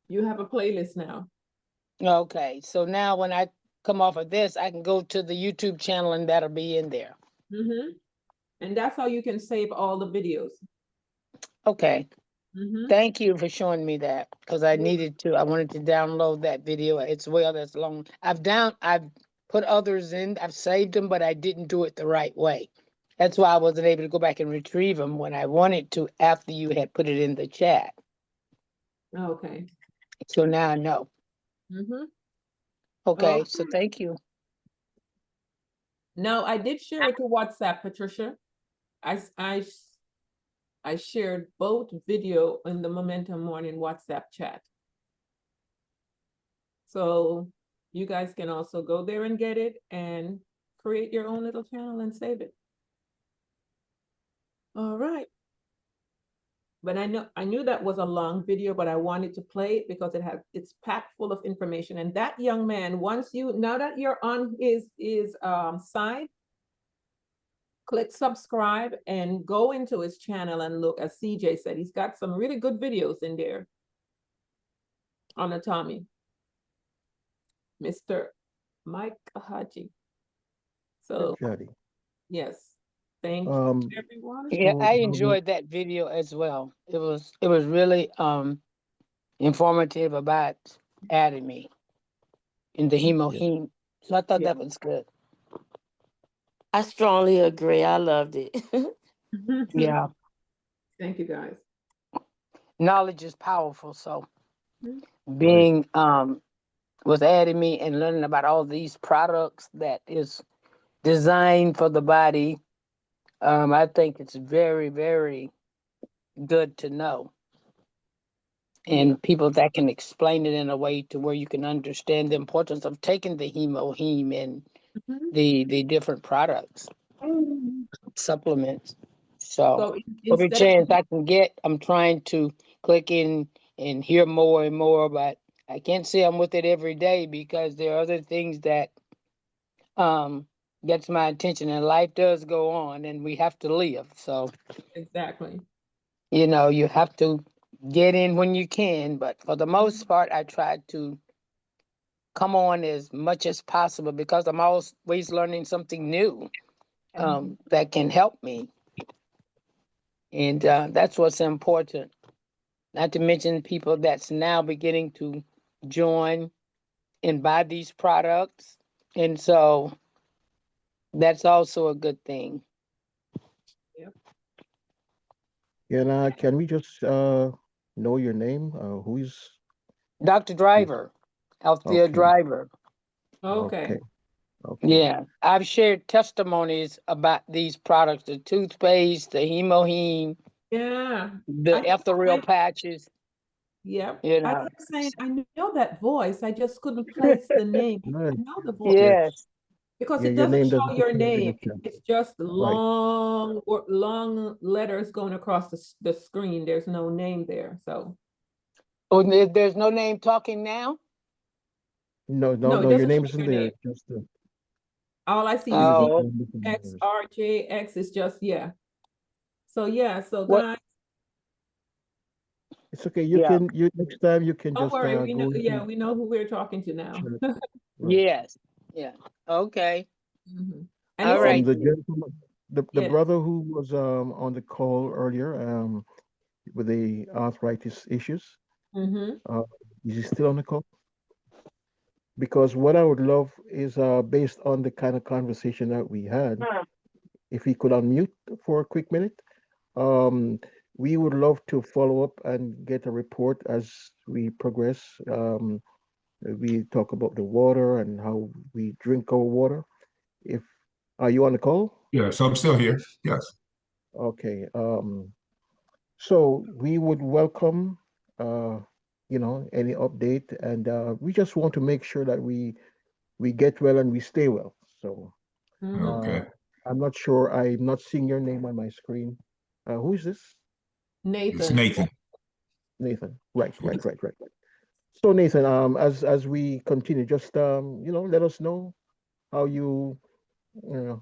You have a playlist now. Okay, so now when I come off of this, I can go to the YouTube channel and that'll be in there. And that's how you can save all the videos. Okay. Mhm. Thank you for showing me that because I needed to. I wanted to download that video as well. That's long. I've put others in. I've saved them, but I didn't do it the right way. That's why I wasn't able to go back and retrieve them when I wanted to after you had put it in the chat. Okay. So now I know. Mhm. Okay. Okay. So thank you. No, I did share it to WhatsApp, Patricia. I shared both video in the Momentum Morning WhatsApp chat. So you guys can also go there and get it and create your own little channel and save it. All right. But I knew that was a long video, but I wanted to play it because it's packed full of information. And that young man, now that you're on his side, click subscribe and go into his channel and look. As CJ said, he's got some really good videos in there on Atomy. Mr. Mike Haji. So Jadi. yes, thank you, Um, everyone. Yeah, so I now enjoyed that video as well. It was really informative about Atomy in the yeah. hemoheme. So I thought Yeah. that was good. I strongly agree. I loved it. Yeah. Thank you, guys. Knowledge is powerful. So Mhm. being with Atomy and learning about all these products that is designed for the body, I think it's very, very good to know. And Yeah. people that can explain it in a way to where you can understand the importance of taking the hemoheme and Mhm. the different products, supplements. So So every instead of chance I can get, I'm trying to click in and hear more and more, but I can't say I'm with it every day because there are other things that um gets my attention, and life does go on and we have to live. So, exactly. you have to get in when you can, but for the most part I try to come on as much as possible because I'm always learning something new that can help me. And that's what's important. Not to mention people that's now beginning to join and buy these products. And so that's also a good thing. Yep. can we just know your name? Who is Dr. Driver, healthier okay? driver. Okay. Okay. Okay. Yeah. I've shared testimonies about these products, the toothpaste, the hemoheme, Yeah. the I kept ethereal saying, patches, yep. you I know. kept saying, I know that voice. I just couldn't place the name. No, I know the voice yes. Yes. because Yeah, it your doesn't name show doesn't your appear in name. the chat. It's just Right. long letters going across the screen. There's no name there. So Oh, there's no name talking now? No, no, no, it no. Your doesn't name show isn't your there. name. It's just All I see is you're just Oh, DX, numbers. RJX is just, yeah. So yeah, so what? guys, It's okay. Yeah. Next time you can don't just worry, we know, go yeah, into we know who we're talking to now. chat. Right. Yes. Yeah. Okay. Mhm. And All it's a, right. The gentleman, the yeah. brother who was on the call earlier with the arthritis issues, Mm-hmm. uh, is he still on the call? Because what I would love is based on the kind of conversation that we had, if he could unmute for a quick minute, um, we would love to follow up and get a report as we progress. We talk about the water and how we drink our water. If Are you on the call? Yeah, so I'm still here. Yes. Okay. So we would welcome, any update, and we just want to make sure that we get well and we stay well. So Mm-hmm. uh, Okay. I'm not sure. I'm not seeing your name on my screen. Who is this? It's Nathan. Nathan. Nathan. Right. So Nathan, as we continue, just let us know how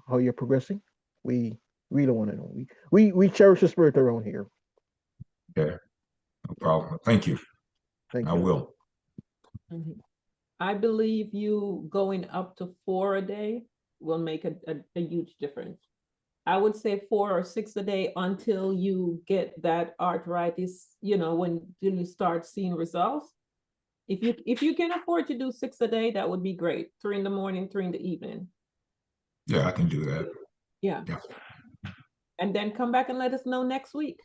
how you're progressing. We really want to know. We cherish the spirit around here. Yeah, no problem. Thank you. Thank I you. will. Mhm. I believe you going up to 4 a day will make a huge difference. I would say 4 or 6 a day until you get that arthritis, you know, when you start seeing results. If you can afford to do 6 a day, that would be great. 3 in the morning, 3 in the evening. Yeah, I can do that. Yeah. Yeah. And then come back and let us know next week.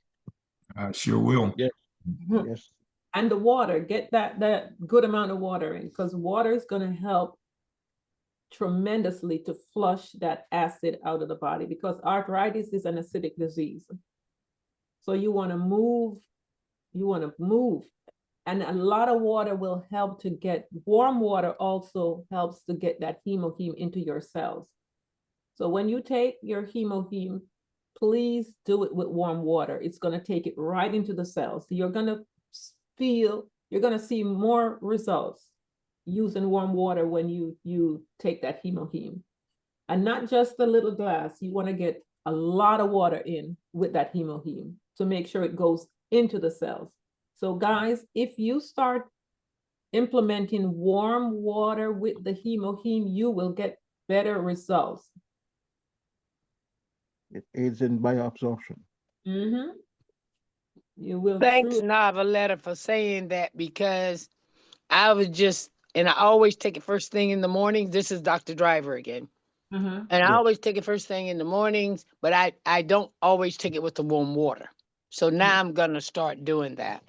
I sure will. Yes. Mhm. Yes. And the water, get that good amount of water in, because water is going to help tremendously to flush that acid out of the body, because arthritis is an acidic disease. So you want to move, and a lot of water will help to get, warm water also helps to get that hemoheme into your cells. So when you take your hemoheme, please do it with warm water. It's going to take it right into the cells. So you're going to see more results using warm water when you take that hemoheme. And not just a little glass. You want to get a lot of water in with that hemoheme to make sure it goes into the cells. So guys, if you start implementing warm water with the hemoheme, you will get better results. It aids in bioabsorption. Mm-hmm. You will. Thanks, Navaletta, for saying that, because I was just, and I always take it first thing in the morning. This is Dr. Driver again. Uh-huh. And I Yes. always take it first thing in the mornings, but I don't always take it with the warm water. So now I'm going to start doing that.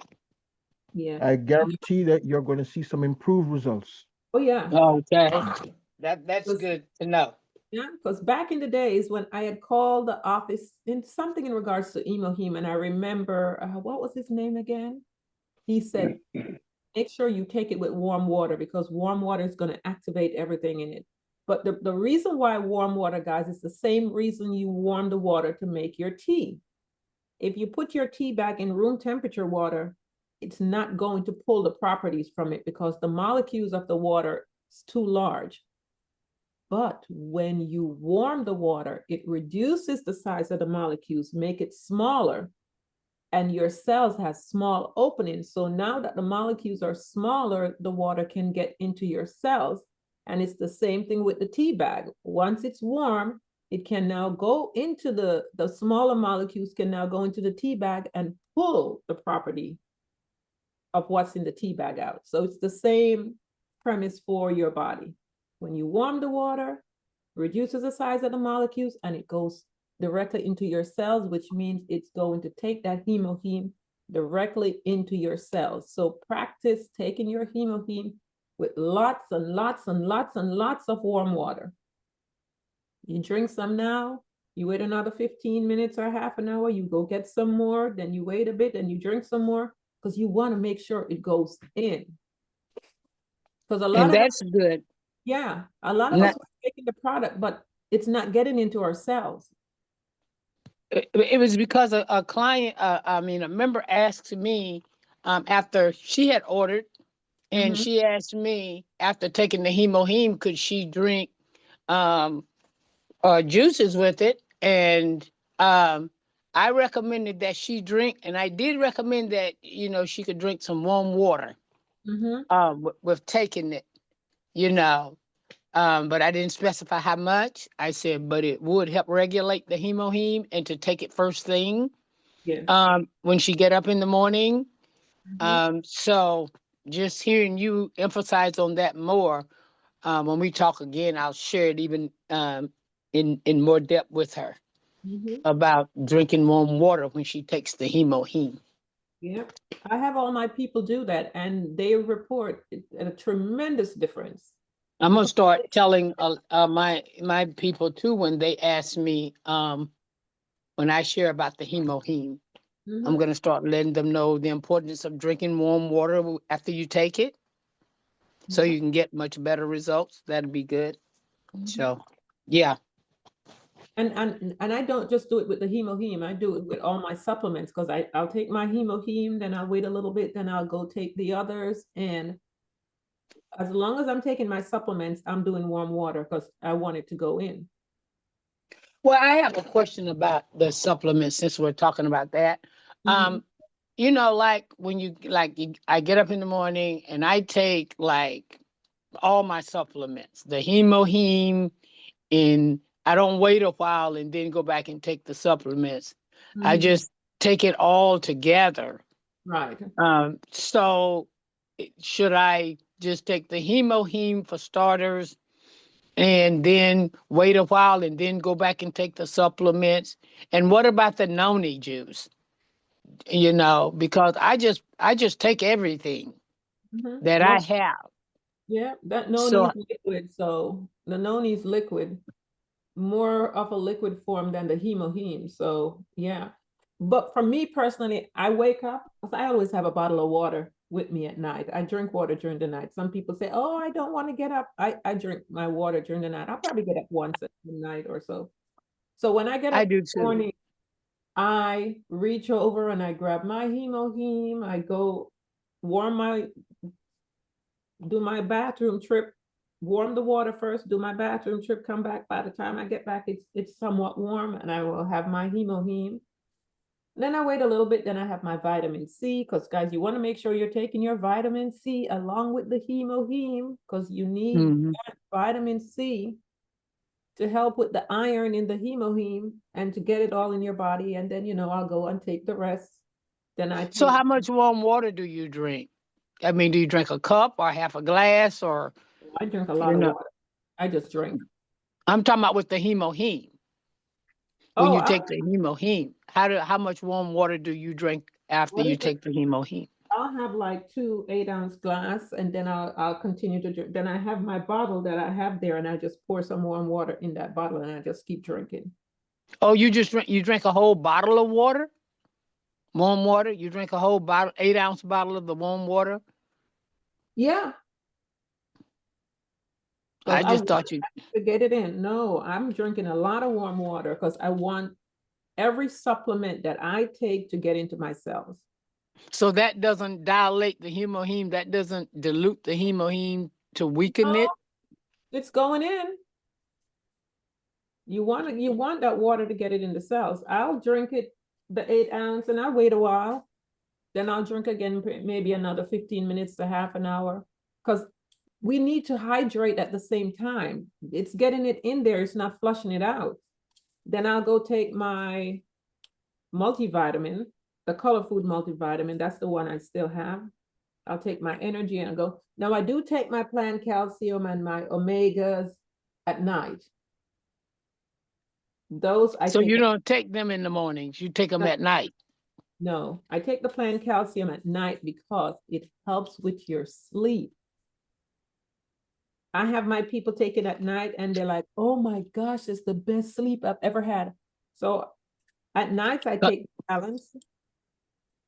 Yeah. I guarantee that you're going to see some improved results. Oh yeah. Okay. That's Because- good to know. Yeah, because back in the days when I had called the office in something in regards to hemoheme, and I remember what was his name again? He said, make sure you take it with warm water, because warm water is going to activate everything in it. But the reason why warm water, guys, is the same reason you warm the water to make your tea. If you put your tea bag in room temperature water, it's not going to pull the properties from it, because the molecules of the water is too large. But when you warm the water, it reduces the size of the molecules, make it smaller, and your cells have small openings. So now that the molecules are smaller, the water can get into your cells. And it's the same thing with the tea bag. Once it's warm, it can now go into the smaller molecules can now go into the tea bag and pull the property of what's in the tea bag out. So it's the same premise for your body. When you warm the water, reduces the size of the molecules, and it goes directly into your cells, which means it's going to take that hemoheme directly into your cells. So practice taking your hemoheme with lots and lots and lots and lots of warm water. You drink some now, you wait another 15 minutes or half an hour, you go get some more, then you wait a bit and you drink some more, because you want to make sure it goes in. Because a lot And of that's good. yeah, a lot of Now- us are taking the product, but it's not getting into our cells. It was because a client, a member asked me after she had ordered, and Mhm. she asked me after taking the hemoheme, could she drink juices with it? And I recommended that she drink, and I did recommend that she could drink some warm water Mhm. with taking it, but I didn't specify how much. I said, but it would help regulate the hemoheme, and to take it first thing Yes. when she get up in the morning. Mhm. So just hearing you emphasize on that more, when we talk again, I'll share it even in more depth with her Mhm. about drinking warm water when she takes the hemoheme. Yeah. I have all my people do that, and they report a tremendous difference. I'm gonna start telling my people too when they ask me when I share about the hemoheme. I'm Mhm. gonna start letting them know the importance of drinking warm water after you take it, so Yeah. you can get much better results. That'd be good. Mhm. So, yeah. And I don't just do it with the hemoheme. I do it with all my supplements, because I'll take my hemoheme, then I'll wait a little bit, then I'll go take the others. And as long as I'm taking my supplements, I'm doing warm water, because I want it to go in. Well, I have a question about the supplements since we're talking about that. Mhm. Like when I get up in the morning and I take like all my supplements, the hemoheme in I don't wait a while and then go back and take the supplements. I Mhm. just take it all together. Right. So should I just take the hemoheme for starters and then wait a while and then go back and take the supplements? And what about the noni juice? You know, because I just take everything that I Well, have. yeah, that noni So is liquid, so the noni is liquid, more of a liquid form than the hemoheme. So yeah. But for me personally, I wake up because I always have a bottle of water with me at night. I drink water during the night. Some people say, "Oh, I don't want to get up." I drink my water during the night. I'll probably get up once at the night or so. So when I get I up in do the too. morning, I reach over and I grab my hemoheme. I go warm my do my bathroom trip, warm the water first, do my bathroom trip, come back. By the time I get back, it's somewhat warm, and I will have my hemoheme. Then I wait a little bit, then I have my vitamin C, because guys, you want to make sure you're taking your vitamin C along with the hemoheme, because you need Mhm. that vitamin C to help with the iron in the hemoheme and to get it all in your body. And then, I'll go and take the rest. Then I So take, how much warm water do you drink? I mean, do you drink a cup or half a glass or, I drink a you lot of know, water. I just drink. I'm talking about with the hemoheme. When Oh, you take the hemoheme, how much warm water do you drink after what you is it? take the hemoheme? I'll have like 2 8-ounce glass, and then I'll continue to drink. Then I have my bottle that I have there, and I just pour some warm water in that bottle, and I just keep drinking. Oh, you drink a whole bottle of water? Warm water? You drink a whole bottle, 8-ounce bottle of the warm water? Yeah, because I I just want thought you. to get it in. No, I'm drinking a lot of warm water because I want every supplement that I take to get into my cells. So that doesn't dilate the hemoheme. That doesn't dilute the hemoheme to weaken No, it. it's going in. You want that water to get it in the cells. I'll drink it the 8 ounce, and I'll wait a while. Then I'll drink again, maybe another 15 minutes to half an hour. Because we need to hydrate at the same time. It's getting it in there, it's not flushing it out. Then I'll go take my multivitamin, the Color Food multivitamin. That's the one I still have. I'll take my energy and I go. Now I do take my plant calcium and my omegas at night. Those I So take. you don't take them in the mornings. You take them at night. No, I take the plant calcium at night because it helps with your sleep. I have my people take it at night and they're like, "Oh my gosh, it's the best sleep I've ever had." So at night I take balance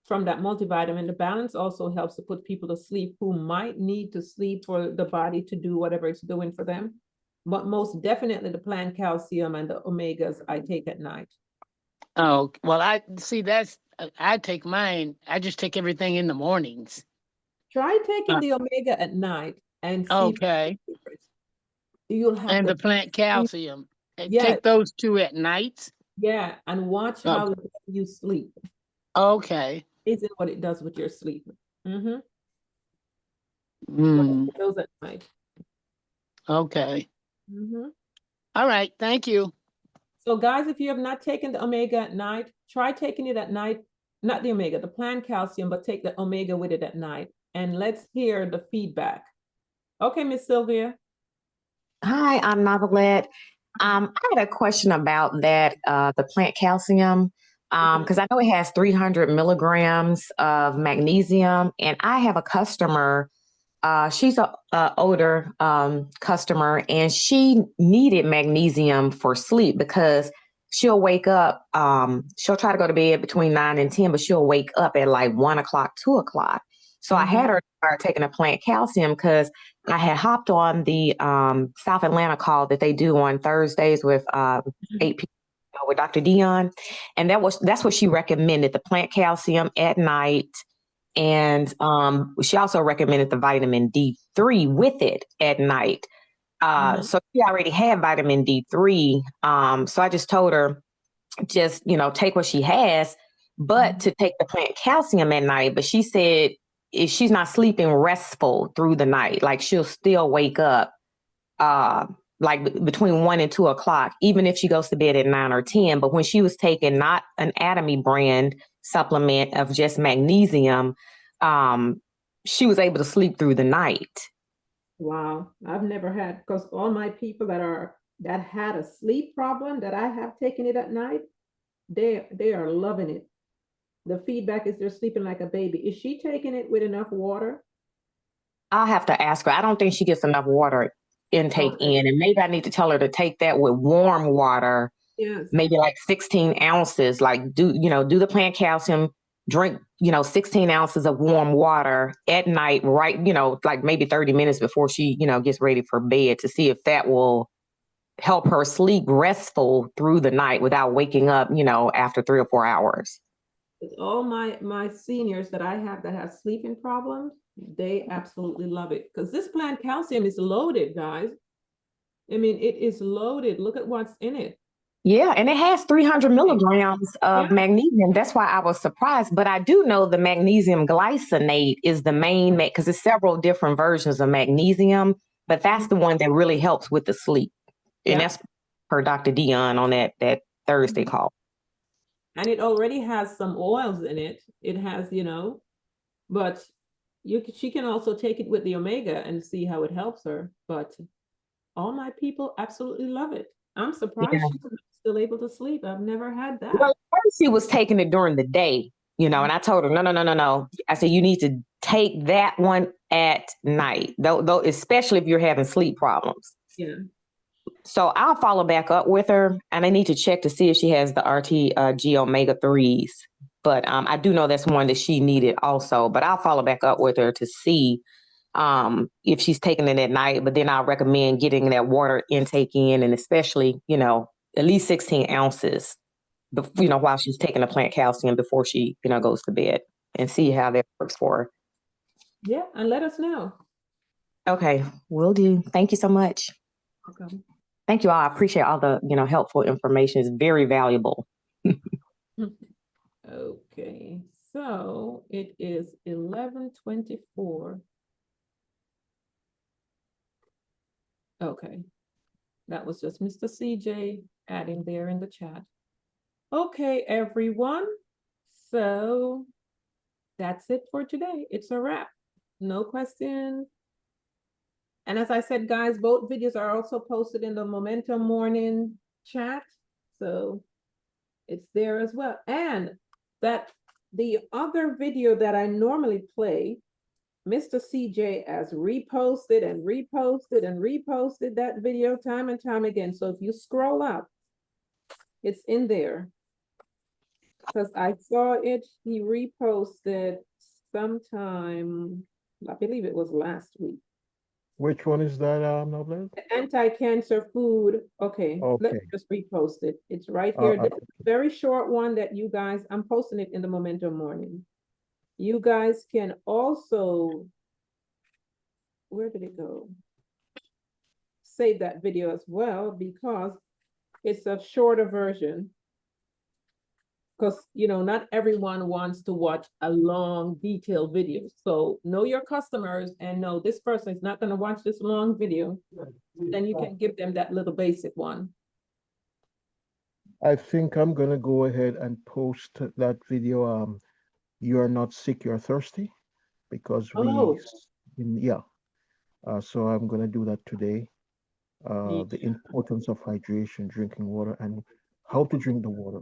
from that multivitamin. The balance also helps to put people to sleep who might need to sleep for the body to do whatever it's doing for them. But most definitely the plant calcium and the omegas I take at night. Oh, well, I see I take mine. I just take everything in the mornings. Try taking Uh, the omega at night and see if okay. you'll have And the the plant sleep. calcium. Yeah, Take those two at night. yeah, and watch Oh, how you sleep. okay. Isn't what it does with your sleep. Mm-hmm. Mm, Those at night. okay. Mm-hmm. All right. Thank you. So, guys, if you have not taken the omega at night, try taking it at night. Not the omega, the plant calcium, but take the omega with it at night. And let's hear the feedback. Okay, Miss Sylvia. Hi, I'm Novelette. I had a question about that, the plant calcium, because I know it has 300 milligrams of magnesium, and I have a customer. She's a older customer, and she needed magnesium for sleep because she'll wake up. She'll try to go to bed between 9 and 10, but she'll wake up at like 1 o'clock, 2 o'clock. So I had her start taking a plant calcium because I had hopped on the South Atlanta call that they do on Thursdays with 8 people with Dr. Dion, and that's what she recommended: the plant calcium at night, and she also recommended the vitamin D3 with it at night. So she already had vitamin D3, so I just told her just take what she has, but to take the plant calcium at night. But she said if she's not sleeping restful through the night, like she'll still wake up like between 1 and 2 o'clock, even if she goes to bed at 9 or 10. But when she was taking not an Atomy brand supplement of just magnesium, she was able to sleep through the night. Wow, I've never had, because all my people that had a sleep problem that I have taken it at night, they are loving it. The feedback is they're sleeping like a baby. Is she taking it with enough water? I'll have to ask her. I don't think she gets enough water intake Okay. in, and maybe I need to tell her to take that with warm water, Yes. maybe like 16 ounces. Like do the plant calcium, drink 16 ounces of warm water at night, right? Like maybe 30 minutes before she gets ready for bed, to see if that will help her sleep restful through the night without waking up after 3 or 4 hours. All my seniors that I have that have sleeping problems, they absolutely love it, because this plant calcium is loaded, guys. I mean, it is loaded. Look at what's in it. Yeah, and it has 300 milligrams of Yeah. magnesium. That's why I was surprised. But I do know the magnesium glycinate is the main, because there's several different versions of magnesium, but that's the one that really helps with the sleep. And Yeah. that's per Dr. Dion on that Thursday call. And it already has some oils in it. It has, but she can also take it with the omega and see how it helps her. But all my people absolutely love it. I'm surprised she's still able to sleep. I've never had that. Well, first she was taking it during the day, and I told her, no. I said, you need to take that one at night, though, especially if you're having sleep problems. Yeah. So I'll follow back up with her, and I need to check to see if she has the RTG omega 3s. But I do know that's one that she needed also. But I'll follow back up with her to see if she's taking it at night. But then I'll recommend getting that water intake in, and especially, at least 16 ounces, while she's taking the plant calcium before she, goes to bed, and see how that works for her. Yeah, and let us know. Okay, will do. Thank you so much. Okay. Thank you all. I appreciate all the, helpful information. It's very valuable. Okay, so it is 11:24. Okay, that was just Mr. CJ adding there in the chat. Okay, everyone. So that's it for today. It's a wrap. No questions. And as I said, guys, both videos are also posted in the Momentum Morning chat. So it's there as well. And that the other video that I normally play, Mr. CJ has reposted and reposted and reposted that video time and time again. So if you scroll up, it's in there. Because I saw it, he reposted sometime, I believe it was last week. Which one is that, Noblez? Anti-cancer food. Okay, let me Okay. just repost it. It's right here. This is a very short one that you guys, I'm posting it in the Momentum Morning. You guys can also, where did it go? Save that video as well, because it's a shorter version. Because, not everyone wants to watch a long, detailed video. So know your customers and know this person is not going to watch this long video. Then you can give them that little basic one. I think I'm gonna go ahead and post that video. You're not sick, you're thirsty, because Oh. so I'm gonna do that today. Yeah. The importance of hydration, drinking water, and how to drink the water.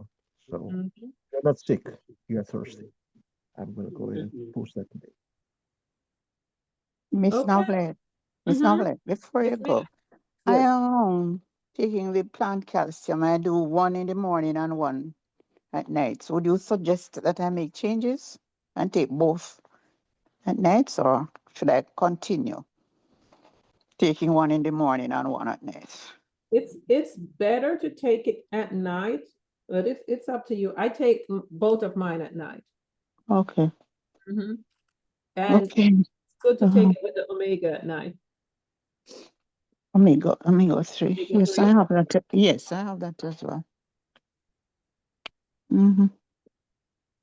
So you're not sick, you're thirsty. I'm gonna go ahead and post that today. Miss Okay. Novelet, Miss Novelet, before you Yes, go, ma'am. I Yes. am taking the plant calcium. I do one in the morning and one at night. So would you suggest that I make changes and take both at nights, or should I continue taking one in the morning and one at night? It's better to take it at night, but it's up to you. I take both of mine at night. Okay. And Okay. it's good to take it with the omega at night. Omega 3. Omega Yes, 3. I have that. Yes, I have that as well.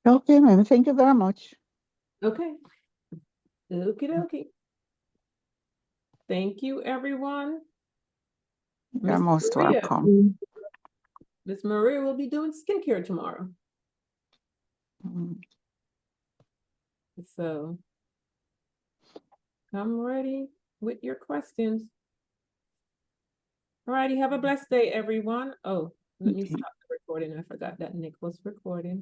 Okay, ma'am. Thank you very much. Okay. Okie dokie. Thank you, everyone. You're Miss most Maria. welcome. Miss Maria will be doing skincare tomorrow. Mm. So come ready with your questions. All righty, have a blessed day, everyone. Oh, let me Okay. stop the recording. I forgot that Nick was recording.